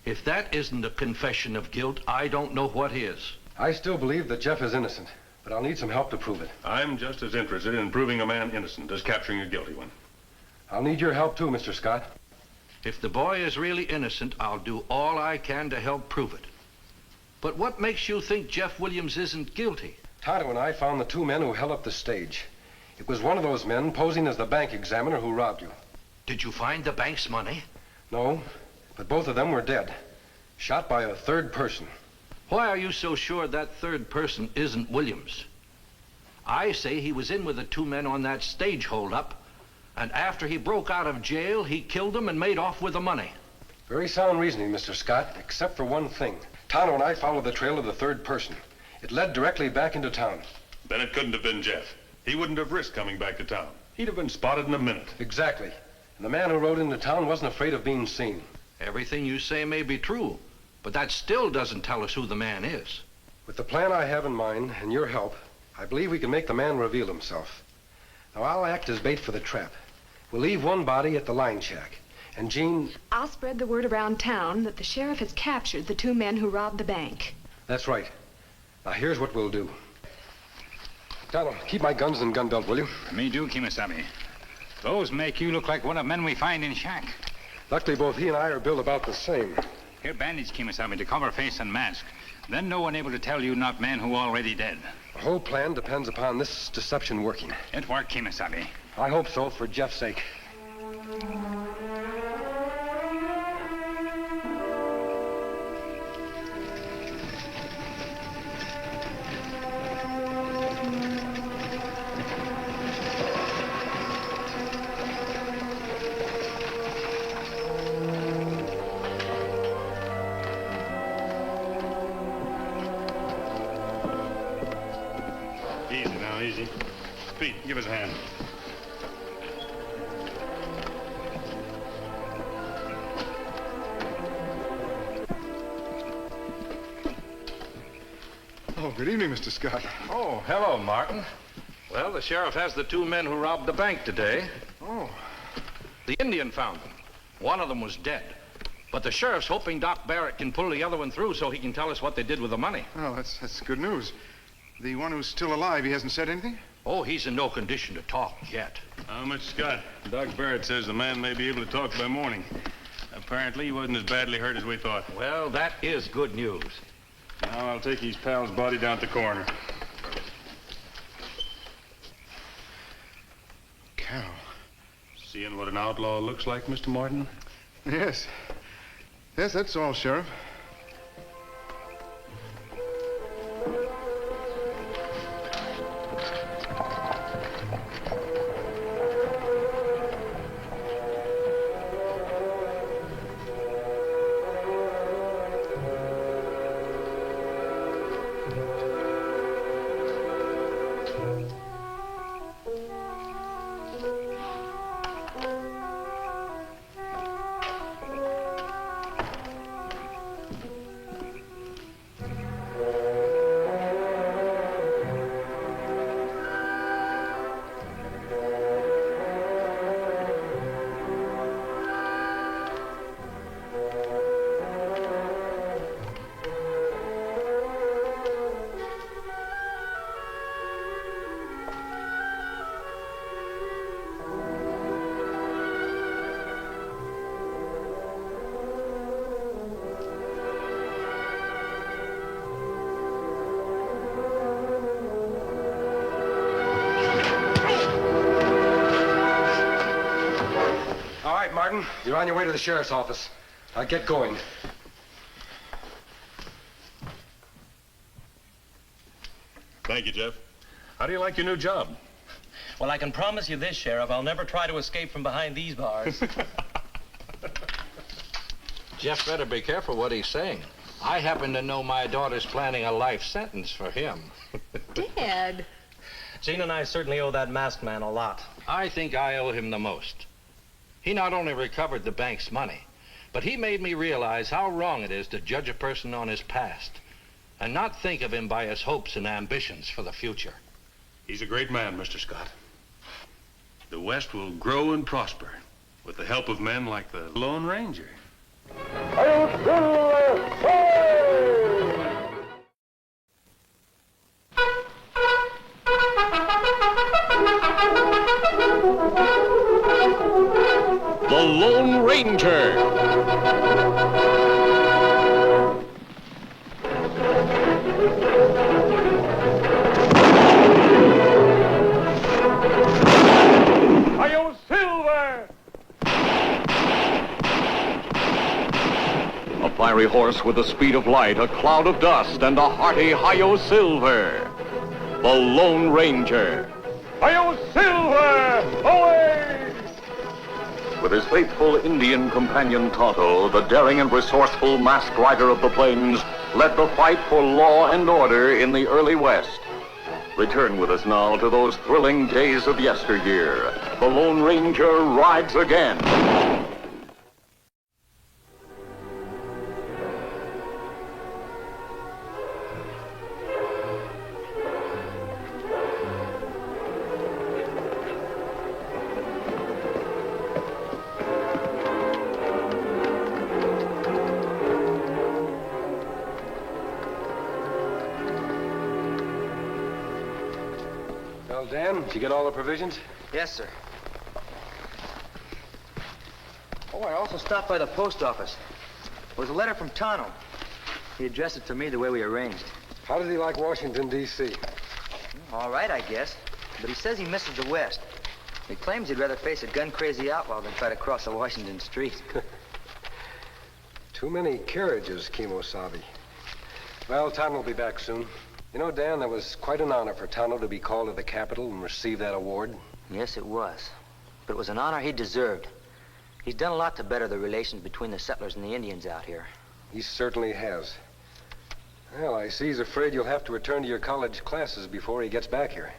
If that isn't a confession of guilt, I don't know what is. I still believe that Jeff is innocent, but I'll need some help to prove it. I'm just as interested in proving a man innocent as capturing a guilty one. I'll need your help too, Mr. Scott. If the boy is really innocent, I'll do all I can to help prove it. But what makes you think Jeff Williams isn't guilty? Tonto and I found the two men who held up the stage. It was one of those men posing as the bank examiner who robbed you. Did you find the bank's money? No, but both of them were dead. Shot by a third person. Why are you so sure that third person isn't Williams? I say he was in with the two men on that stage holdup, and after he broke out of jail, he killed them and made off with the money. Very sound reasoning, Mr. Scott, except for one thing. Tonto and I followed the trail of the third person. It led directly back into town. Then it couldn't have been Jeff. He wouldn't have risked coming back to town. He'd have been spotted in a minute. Exactly. And the man who rode into town wasn't afraid of being seen. Everything you say may be true, but that still doesn't tell us who the man is. With the plan I have in mind and your help, I believe we can make the man reveal himself. Now, I'll act as bait for the trap. We'll leave one body at the line shack. And Jean... I'll spread the word around town that the sheriff has captured the two men who robbed the bank. That's right. Now, here's what we'll do. Tonto, keep my guns and gun belt, will you? Me do, Kimasabi. Those make you look like one of men we find in shack. Luckily, both he and I are built about the same. Here, bandage, Kimasabi, to cover face and mask. Then no one able to tell you not man who already dead. The whole plan depends upon this deception working. It worked, Kimasabi. I hope so, for Jeff's sake. Easy now, easy. Pete, give us a hand. Oh, good evening, Mr. Scott. Oh, hello, Martin. Well, the sheriff has the two men who robbed the bank today. Oh. The Indian found them. One of them was dead. But the sheriff's hoping Doc Barrett can pull the other one through so he can tell us what they did with the money. Well, that's good news. The one who's still alive, he hasn't said anything? Oh, he's in no condition to talk yet. Mr. Scott, Doc Barrett says the man may be able to talk by morning. Apparently, he wasn't as badly hurt as we thought. Well, that is good news. Now I'll take his pal's body down to the coroner. Carol. Seeing what an outlaw looks like, Mr. Martin? Yes. Yes, that's all, Sheriff. Martin, you're on your way to the sheriff's office. Now get going. Thank you, Jeff. How do you like your new job? Well, I can promise you this, Sheriff. I'll never try to escape from behind these bars. Jeff better be careful what he's saying. I happen to know my daughter's planning a life sentence for him. Dad. Gene and I certainly owe that masked man a lot. I think I owe him the most. He not only recovered the bank's money, but he made me realize how wrong it is to judge a person on his past and not think of him by his hopes and ambitions for the future. He's a great man, Mr. Scott. The West will grow and prosper with the help of men like the Lone Ranger. The Lone Ranger. Hi-yo, Silver! A fiery horse with the speed of light, a cloud of dust, and a hearty hi-yo Silver. The Lone Ranger. Hi-yo, Silver! Away! With his faithful Indian companion Tonto, the daring and resourceful masked rider of the plains led the fight for law and order in the early West. Return with us now to those thrilling days of yesteryear. The Lone Ranger rides again. Well, Dan, did you get all the provisions? Yes, sir. Oh, I also stopped by the post office. It was a letter from Tonto. He addressed it to me the way we arranged. How does he like Washington, D.C.? All right, I guess. But he says he misses the West. He claims he'd rather face a gun-crazy outlaw than try to cross a Washington street. Too many carriages, Kimosabe. Well, Tonto will be back soon. You know, Dan, that was quite an honor for Tonto to be called to the Capitol and receive that award. Yes, it was. But it was an honor he deserved. He's done a lot to better the relations between the settlers and the Indians out here. He certainly has. Well, I see he's afraid you'll have to return to your college classes before he gets back here.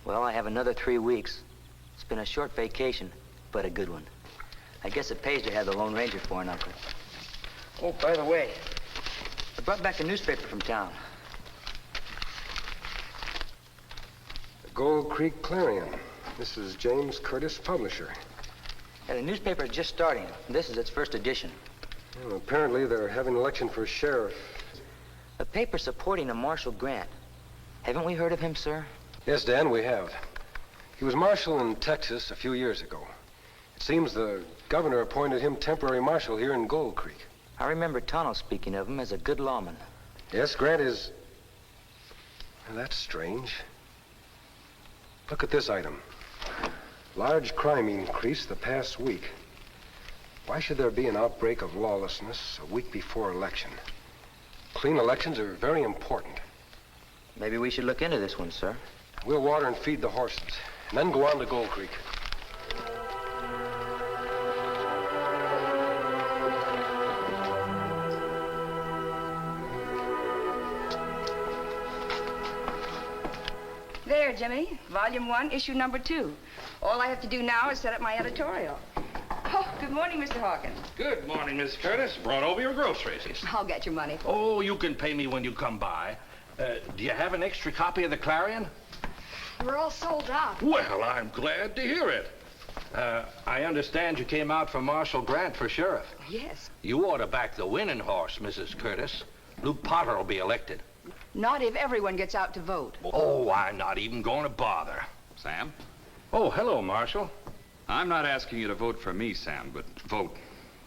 Well, I have another 3 weeks. It's been a short vacation, but a good one. I guess it pays to have the Lone Ranger for an uncle. Oh, by the way, I brought back a newspaper from town. The Gold Creek Clarion. This is James Curtis, publisher. Yeah, the newspaper is just starting. This is its first edition. Well, apparently they're having an election for sheriff. A paper supporting a Marshal Grant. Haven't we heard of him, sir? Yes, Dan, we have. He was marshal in Texas a few years ago. It seems the governor appointed him temporary marshal here in Gold Creek. I remember Tonto speaking of him as a good lawman. Yes, Grant is... Well, that's strange. Look at this item. Large crime increase the past week. Why should there be an outbreak of lawlessness a week before election? Clean elections are very important. Maybe we should look into this one, sir. We'll water and feed the horses, and then go on to Gold Creek. There, Jimmy. Volume 1, issue number 2. All I have to do now is set up my editorial. Oh, good morning, Mr. Hawkins. Good morning, Miss Curtis. Brought over your groceries. I'll get your money. Oh, you can pay me when you come by. Do you have an extra copy of the Clarion? We're all sold out. Well, I'm glad to hear it. I understand you came out for Marshal Grant for sheriff. Yes. You ought to back the winning horse, Mrs. Curtis. Luke Potter will be elected. Not if everyone gets out to vote. Oh, I'm not even going to bother. Sam? Oh, hello, Marshal. I'm not asking you to vote for me, Sam, but vote.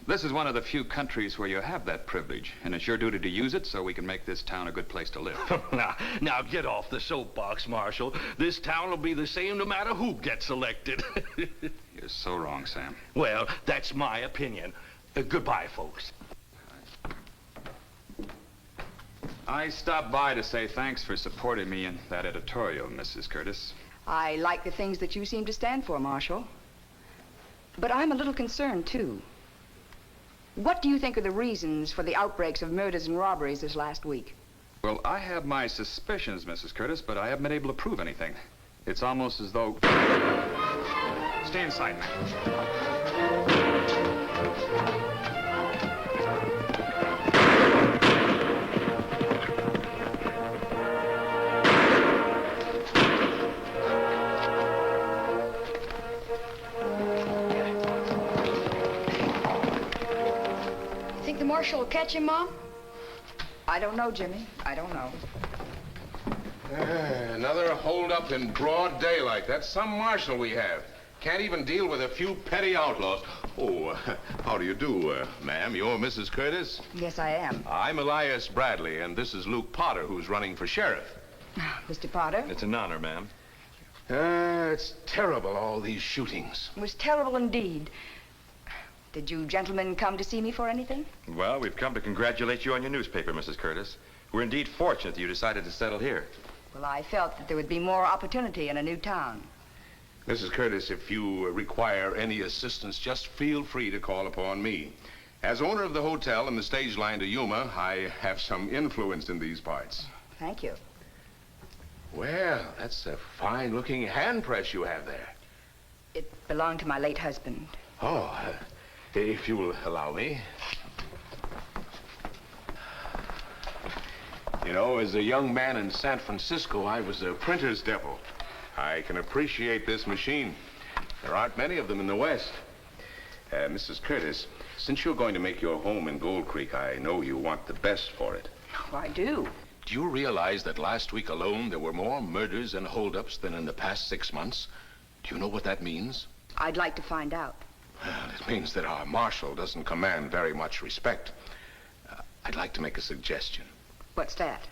This is one of the few countries where you have that privilege, and it's your duty to use it so we can make this town a good place to live. Now get off the soapbox, Marshal. This town will be the same no matter who gets elected. You're so wrong, Sam. Well, that's my opinion. Goodbye, folks. I stopped by to say thanks for supporting me in that editorial, Mrs. Curtis. I like the things that you seem to stand for, Marshal. But I'm a little concerned, too. What do you think are the reasons for the outbreaks of murders and robberies this last week? Well, I have my suspicions, Mrs. Curtis, but I haven't been able to prove anything. It's almost as though... Stay inside, man. The marshal will catch him, Mom? I don't know, Jimmy. I don't know. Another holdup in broad daylight. That's some marshal we have. Can't even deal with a few petty outlaws. Oh, how do you do, ma'am? You're Mrs. Curtis? Yes, I am. I'm Elias Bradley, and this is Luke Potter, who's running for sheriff. Mr. Potter? It's an honor, ma'am. It's terrible, all these shootings. It was terrible indeed. Did you gentlemen come to see me for anything? Well, we've come to congratulate you on your newspaper, Mrs. Curtis. We're indeed fortunate that you decided to settle here. Well, I felt that there would be more opportunity in a new town. Mrs. Curtis, if you require any assistance, just feel free to call upon me. As owner of the hotel and the stage line to Yuma, I have some influence in these parts. Thank you. Well, that's a fine-looking hand press you have there. It belonged to my late husband. Oh, if you will allow me. You know, as a young man in San Francisco, I was a printer's devil. I can appreciate this machine. There aren't many of them in the West. Mrs. Curtis, since you're going to make your home in Gold Creek, I know you want the best for it. Oh, I do. Do you realize that last week alone there were more murders and holdups than in the past 6 months? Do you know what that means? I'd like to find out. Well, it means that our marshal doesn't command very much respect. I'd like to make a suggestion. What's that?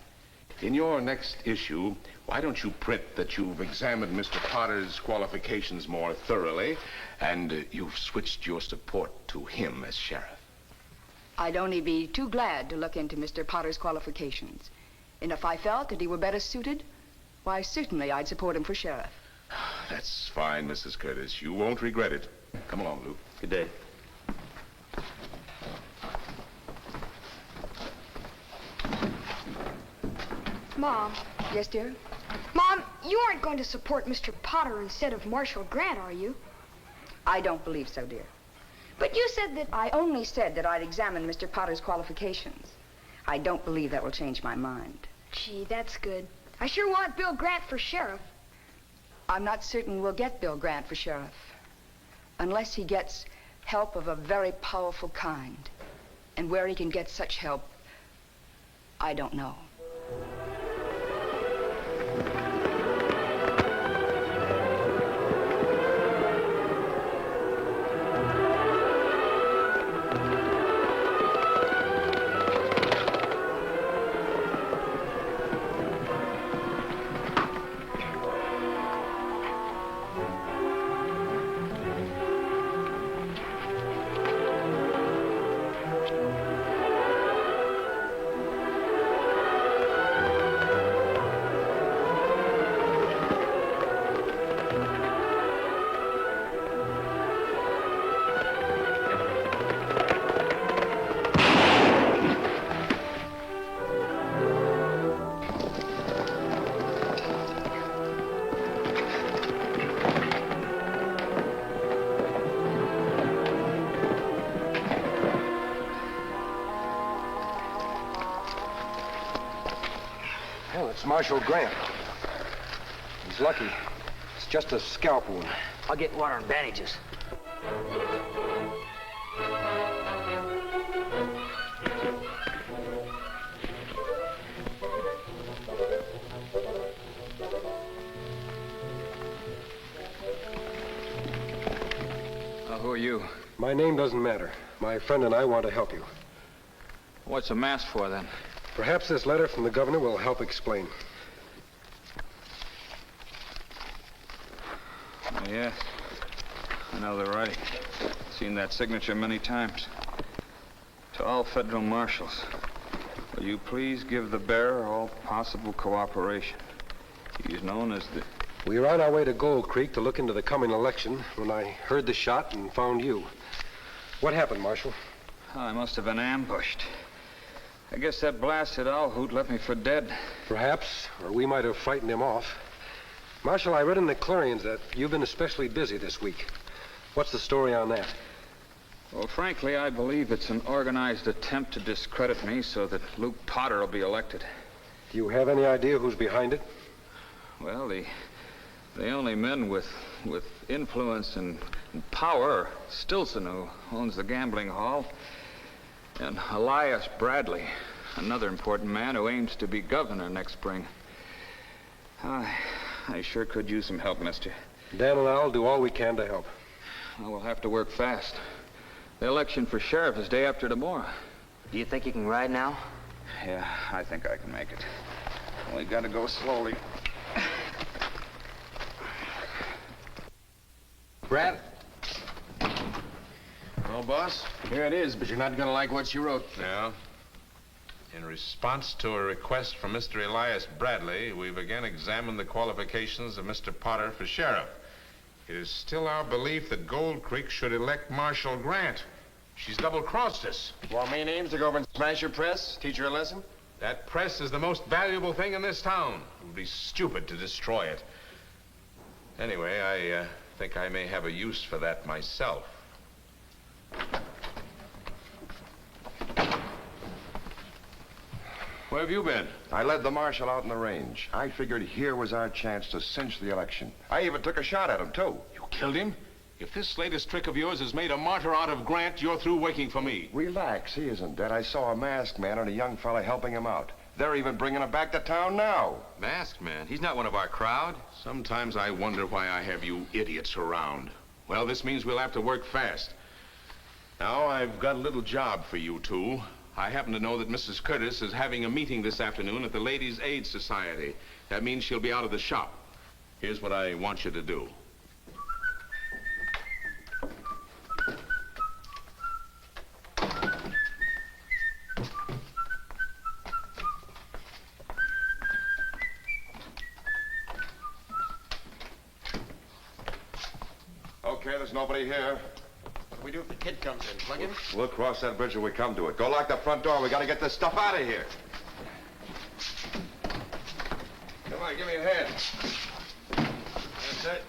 In your next issue, why don't you print that you've examined Mr. Potter's qualifications more thoroughly, and you've switched your support to him as sheriff? I'd only be too glad to look into Mr. Potter's qualifications. And if I felt that he were better suited, why, certainly I'd support him for sheriff. That's fine, Mrs. Curtis. You won't regret it. Come along, Luke. Good day. Mom. Yes, dear? Mom, you aren't going to support Mr. Potter instead of Marshal Grant, are you? I don't believe so, dear. But you said that... I only said that I'd examine Mr. Potter's qualifications. I don't believe that will change my mind. Gee, that's good. I sure want Bill Grant for sheriff. I'm not certain we'll get Bill Grant for sheriff. Unless he gets help of a very powerful kind. And where he can get such help, I don't know. It's Marshal Grant. He's lucky. It's just a scalp wound. I'll get water and bandages. Who are you? My name doesn't matter. My friend and I want to help you. What's the mask for, then? Perhaps this letter from the governor will help explain. Oh, yes. I know the writing. Seen that signature many times. To all federal marshals, will you please give the bearer all possible cooperation? He's known as the... We were on our way to Gold Creek to look into the coming election when I heard the shot and found you. What happened, Marshal? Oh, I must have been ambushed. I guess that blasted owl hoot left me for dead. Perhaps, or we might have frightened him off. Marshal, I read in the Clarions that you've been especially busy this week. What's the story on that? Well, frankly, I believe it's an organized attempt to discredit me so that Luke Potter will be elected. Do you have any idea who's behind it? Well, the only men with influence and power are Stilson, who owns the gambling hall, and Elias Bradley, another important man who aims to be governor next spring. I sure could use some help, mister. Dan and I'll do all we can to help. Well, we'll have to work fast. The election for sheriff is day after tomorrow. Do you think you can ride now? Yeah, I think I can make it. Only got to go slowly. Brad? Well, boss, here it is, but you're not gonna like what you wrote. Yeah. In response to a request from Mr. Elias Bradley, we've again examined the qualifications of Mr. Potter for sheriff. It is still our belief that Gold Creek should elect Marshal Grant. She's double-crossed us. Want me names to go over and smash your press? Teach her a lesson? That press is the most valuable thing in this town. It would be stupid to destroy it. Anyway, I think I may have a use for that myself. Where have you been? I led the marshal out in the range. I figured here was our chance to cinch the election. I even took a shot at him, too. You killed him? If this latest trick of yours has made a martyr out of Grant, you're through working for me. Relax, he isn't dead. I saw a masked man and a young fella helping him out. They're even bringing him back to town now. Masked man? He's not one of our crowd. Sometimes I wonder why I have you idiots around. Well, this means we'll have to work fast. Now, I've got a little job for you two. I happen to know that Mrs. Curtis is having a meeting this afternoon at the Ladies' Aid Society. That means she'll be out of the shop. Here's what I want you to do. Okay, there's nobody here. What do we do if the kid comes in? Plug him? We'll cross that bridge when we come to it. Go lock the front door. We gotta get this stuff out of here. Come on, give me a hand. That's it.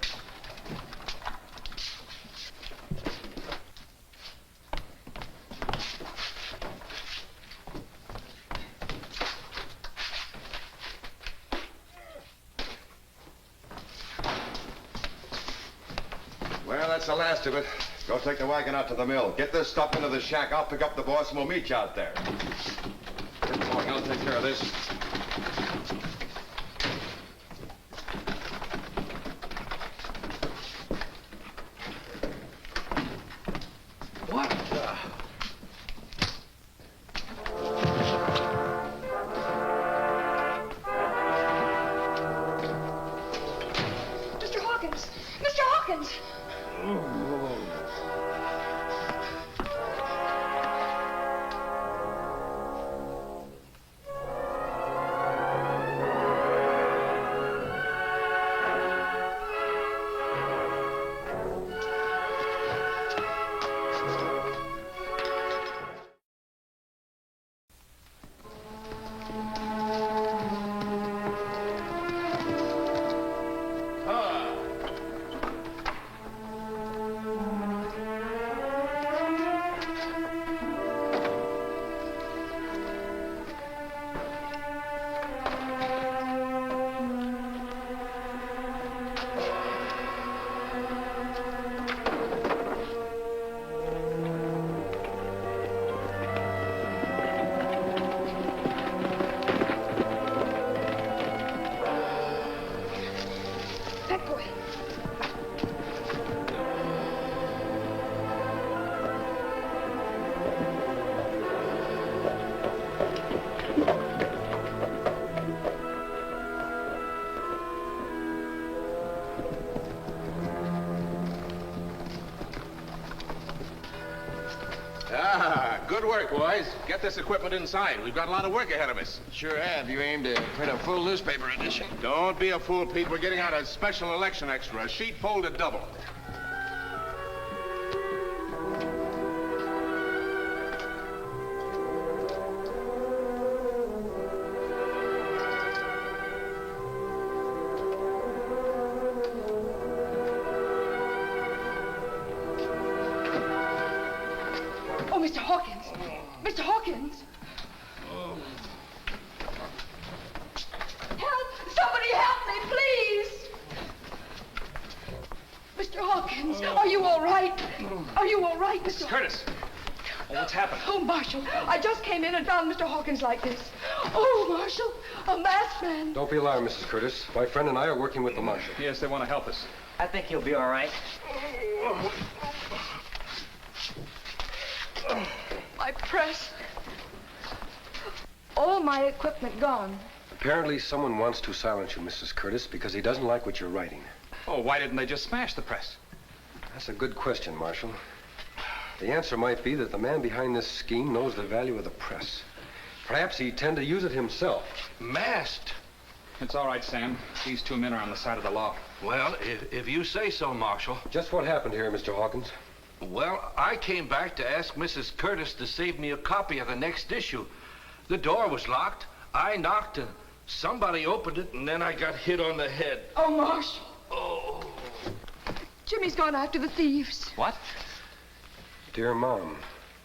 Well, that's the last of it. Go take the wagon out to the mill. Get this stuff into the shack. I'll pick up the boss and we'll meet you out there. Get going. I'll take care of this. What the? Mr. Hawkins! Mr. Hawkins! That boy. Ah, good work, boys. Get this equipment inside. We've got a lot of work ahead of us. Sure have. You aim to print a full newspaper edition. Don't be a fool, Pete. We're getting out a special election extra, a sheet folded double. Oh, Mr. Hawkins! Mr. Hawkins! Help! Somebody help me, please! Mr. Hawkins, are you all right? Are you all right, Mr. Curtis! Oh, what's happened? Oh, Marshal, I just came in and found Mr. Hawkins like this. Oh, Marshal, a masked man. Don't be alarmed, Mrs. Curtis. My friend and I are working with the marshal. Yes, they want to help us. I think he'll be all right. My press. All my equipment gone. Apparently, someone wants to silence you, Mrs. Curtis, because he doesn't like what you're writing. Oh, why didn't they just smash the press? That's a good question, Marshal. The answer might be that the man behind this scheme knows the value of the press. Perhaps he'd tend to use it himself. Masked? It's all right, Sam. These two men are on the side of the law. Well, if you say so, Marshal. Just what happened here, Mr. Hawkins? Well, I came back to ask Mrs. Curtis to save me a copy of the next issue. The door was locked. I knocked and somebody opened it, and then I got hit on the head. Oh, Marshal. Oh. Jimmy's gone after the thieves. What? Dear Mom,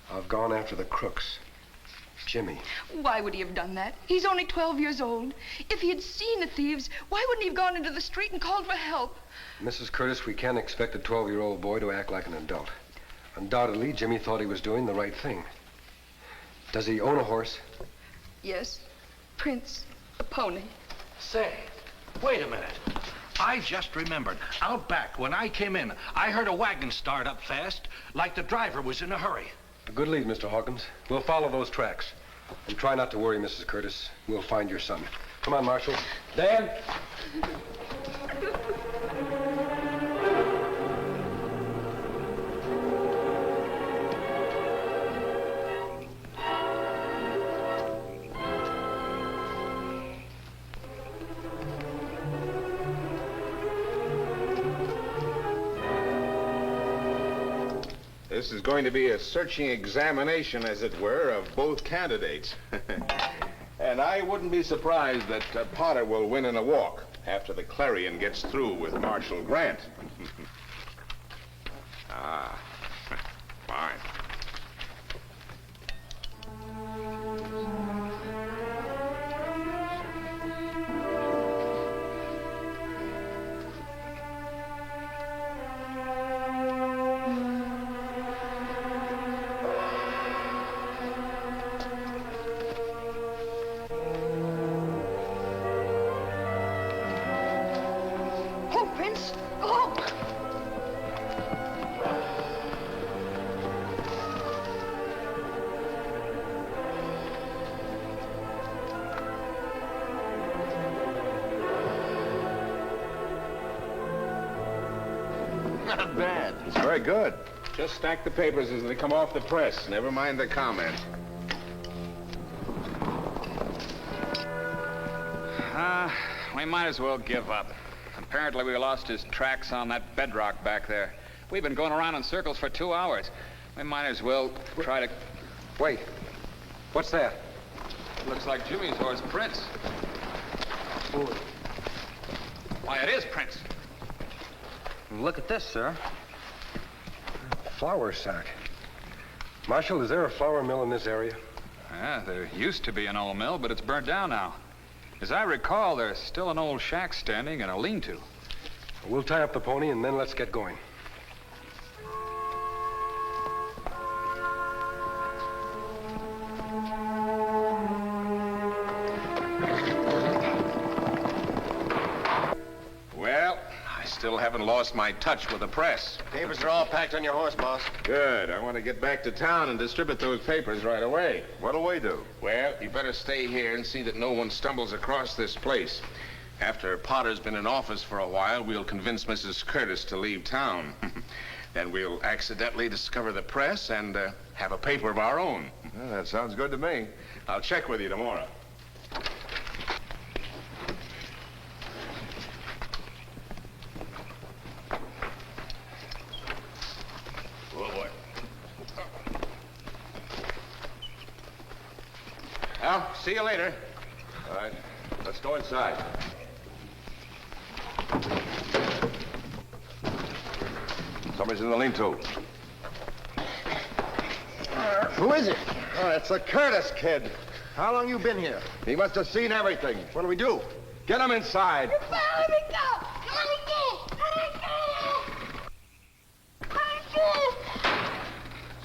I've gone after the crooks. Jimmy. Why would he have done that? He's only 12 years old. If he had seen the thieves, why wouldn't he have gone into the street and called for help? Mrs. Curtis, we can't expect a 12-year-old boy to act like an adult. Undoubtedly, Jimmy thought he was doing the right thing. Does he own a horse? Yes. Prince, a pony. Say, wait a minute. I just remembered. Out back, when I came in, I heard a wagon start up fast, like the driver was in a hurry. A good lead, Mr. Hawkins. We'll follow those tracks. And try not to worry, Mrs. Curtis. We'll find your son. Come on, Marshal. Dan! This is going to be a searching examination, as it were, of both candidates. And I wouldn't be surprised that Potter will win in a walk after the Clarion gets through with Marshal Grant. Ah, fine. Oh, Prince! Oh! Not bad. It's very good. Just stack the papers as they come off the press. Never mind the comment. We might as well give up. Apparently we lost his tracks on that bedrock back there. We've been going around in circles for 2 hours. We might as well try to... Wait. What's that? Looks like Jimmy's horse, Prince. Why, it is Prince. Look at this, sir. Flour sack. Marshal, is there a flour mill in this area? Yeah, there used to be an old mill, but it's burnt down now. As I recall, there's still an old shack standing and a lean-to. We'll tie up the pony and then let's get going. Well, I still haven't lost my touch with the press. Papers are all packed on your horse, boss. Good. I want to get back to town and distribute those papers right away. What'll we do? Well, you better stay here and see that no one stumbles across this place. After Potter's been in office for a while, we'll convince Mrs. Curtis to leave town. Then we'll accidentally discover the press and have a paper of our own. Well, that sounds good to me. I'll check with you tomorrow. Oh, boy. Well, see you later. All right, let's go inside. Somebody's in the lean-to. Who is it? Oh, it's the Curtis kid. How long you been here? He must have seen everything. What do we do? Get him inside. Let me go! Let me go! Let me go! Let me go!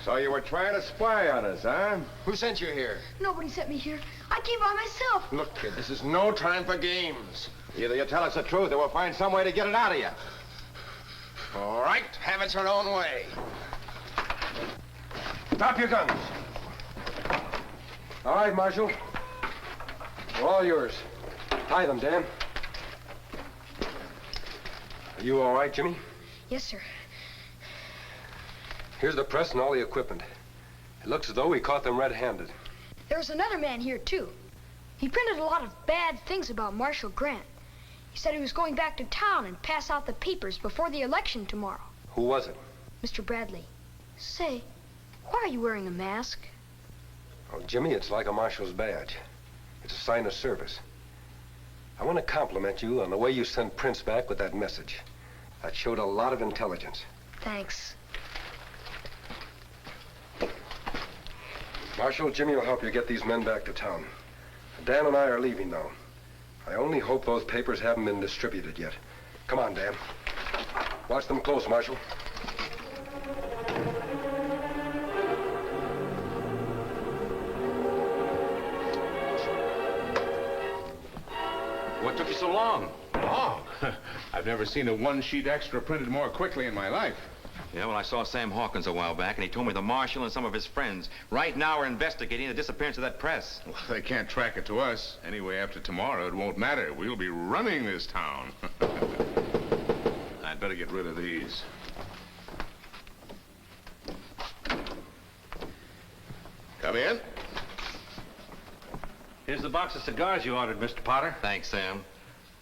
So you were trying to spy on us, huh? Who sent you here? Nobody sent me here. I came by myself. Look, kid, this is no time for games. Either you tell us the truth or we'll find some way to get it out of you. All right, have it your own way. Drop your guns. All right, Marshal. They're all yours. Tie them, Dan. Are you all right, Jimmy? Yes, sir. Here's the press and all the equipment. It looks as though we caught them red-handed. There was another man here, too. He printed a lot of bad things about Marshal Grant. He said he was going back to town and pass out the papers before the election tomorrow. Who was it? Mr. Bradley. Say, why are you wearing a mask? Oh, Jimmy, it's like a marshal's badge. It's a sign of service. I want to compliment you on the way you sent Prince back with that message. That showed a lot of intelligence. Thanks. Marshal, Jimmy will help you get these men back to town. Dan and I are leaving now. I only hope those papers haven't been distributed yet. Come on, Dan. Watch them close, Marshal. What took you so long? Long? I've never seen a one-sheet extra printed more quickly in my life. Yeah, well, I saw Sam Hawkins a while back, and he told me the marshal and some of his friends right now are investigating the disappearance of that press. Well, they can't track it to us. Anyway, after tomorrow, it won't matter. We'll be running this town. I'd better get rid of these. Come in. Here's the box of cigars you ordered, Mr. Potter. Thanks, Sam.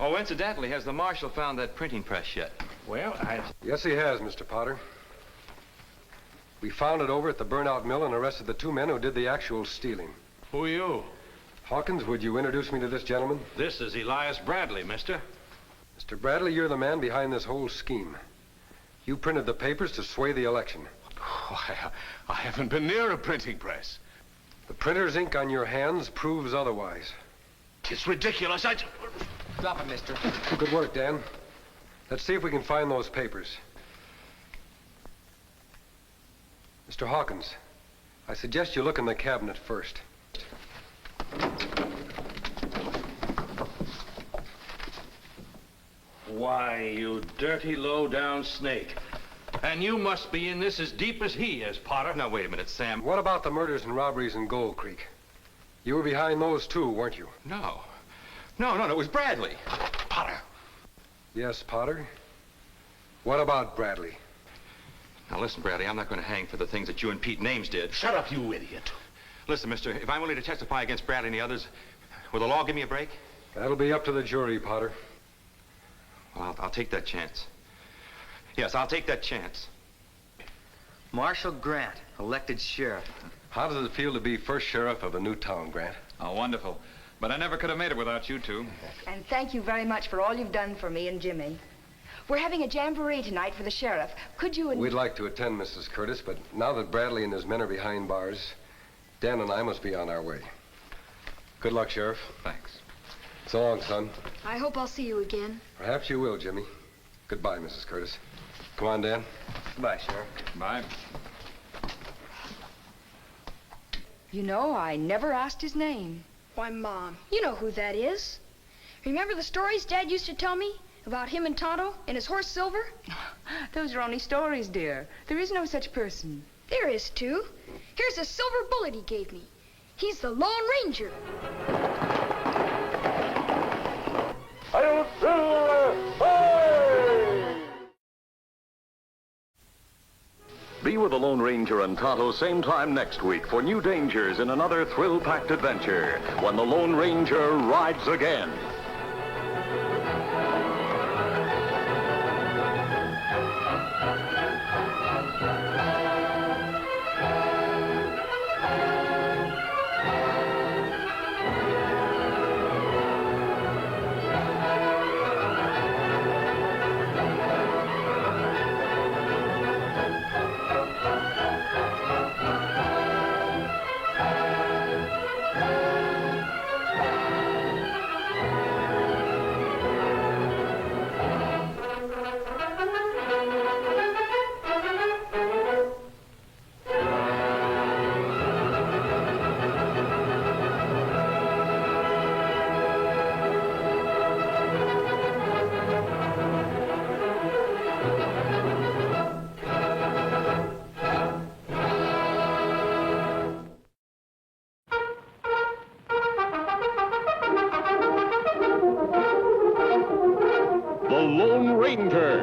Oh, incidentally, has the marshal found that printing press yet? Well, Yes, he has, Mr. Potter. We found it over at the burnout mill and arrested the 2 men who did the actual stealing. Who are you? Hawkins, would you introduce me to this gentleman? This is Elias Bradley, mister. Mr. Bradley, you're the man behind this whole scheme. You printed the papers to sway the election. I haven't been near a printing press. The printer's ink on your hands proves otherwise. It's ridiculous. Drop it, mister. Good work, Dan. Let's see if we can find those papers. Mr. Hawkins, I suggest you look in the cabinet first. Why, you dirty, low-down snake. And you must be in this as deep as he is, Potter. Now, wait a minute, Sam. What about the murders and robberies in Gold Creek? You were behind those too, weren't you? No. No, it was Bradley. Potter. Yes, Potter. What about Bradley? Now, listen, Bradley, I'm not going to hang for the things that you and Pete Names did. Shut up, you idiot. Listen, mister, if I'm willing to testify against Bradley and the others, will the law give me a break? That'll be up to the jury, Potter. Well, I'll take that chance. Yes, I'll take that chance. Marshal Grant, elected sheriff. How does it feel to be first sheriff of a new town, Grant? Oh, wonderful. But I never could have made it without you two. And thank you very much for all you've done for me and Jimmy. We're having a jamboree tonight for the sheriff. Could you and... We'd like to attend, Mrs. Curtis, but now that Bradley and his men are behind bars, Dan and I must be on our way. Good luck, Sheriff. Thanks. So long, son. I hope I'll see you again. Perhaps you will, Jimmy. Goodbye, Mrs. Curtis. Come on, Dan. Goodbye, Sheriff. Bye. You know, I never asked his name. Why, Mom, you know who that is. Remember the stories Dad used to tell me about him and Tonto and his horse Silver? Those are only stories, dear. There is no such person. There is, too. Here's a silver bullet he gave me. He's the Lone Ranger. Hail Silver! Hey! Be with the Lone Ranger and Tonto same time next week for new dangers in another thrill-packed adventure when the Lone Ranger rides again. The Lone Ranger.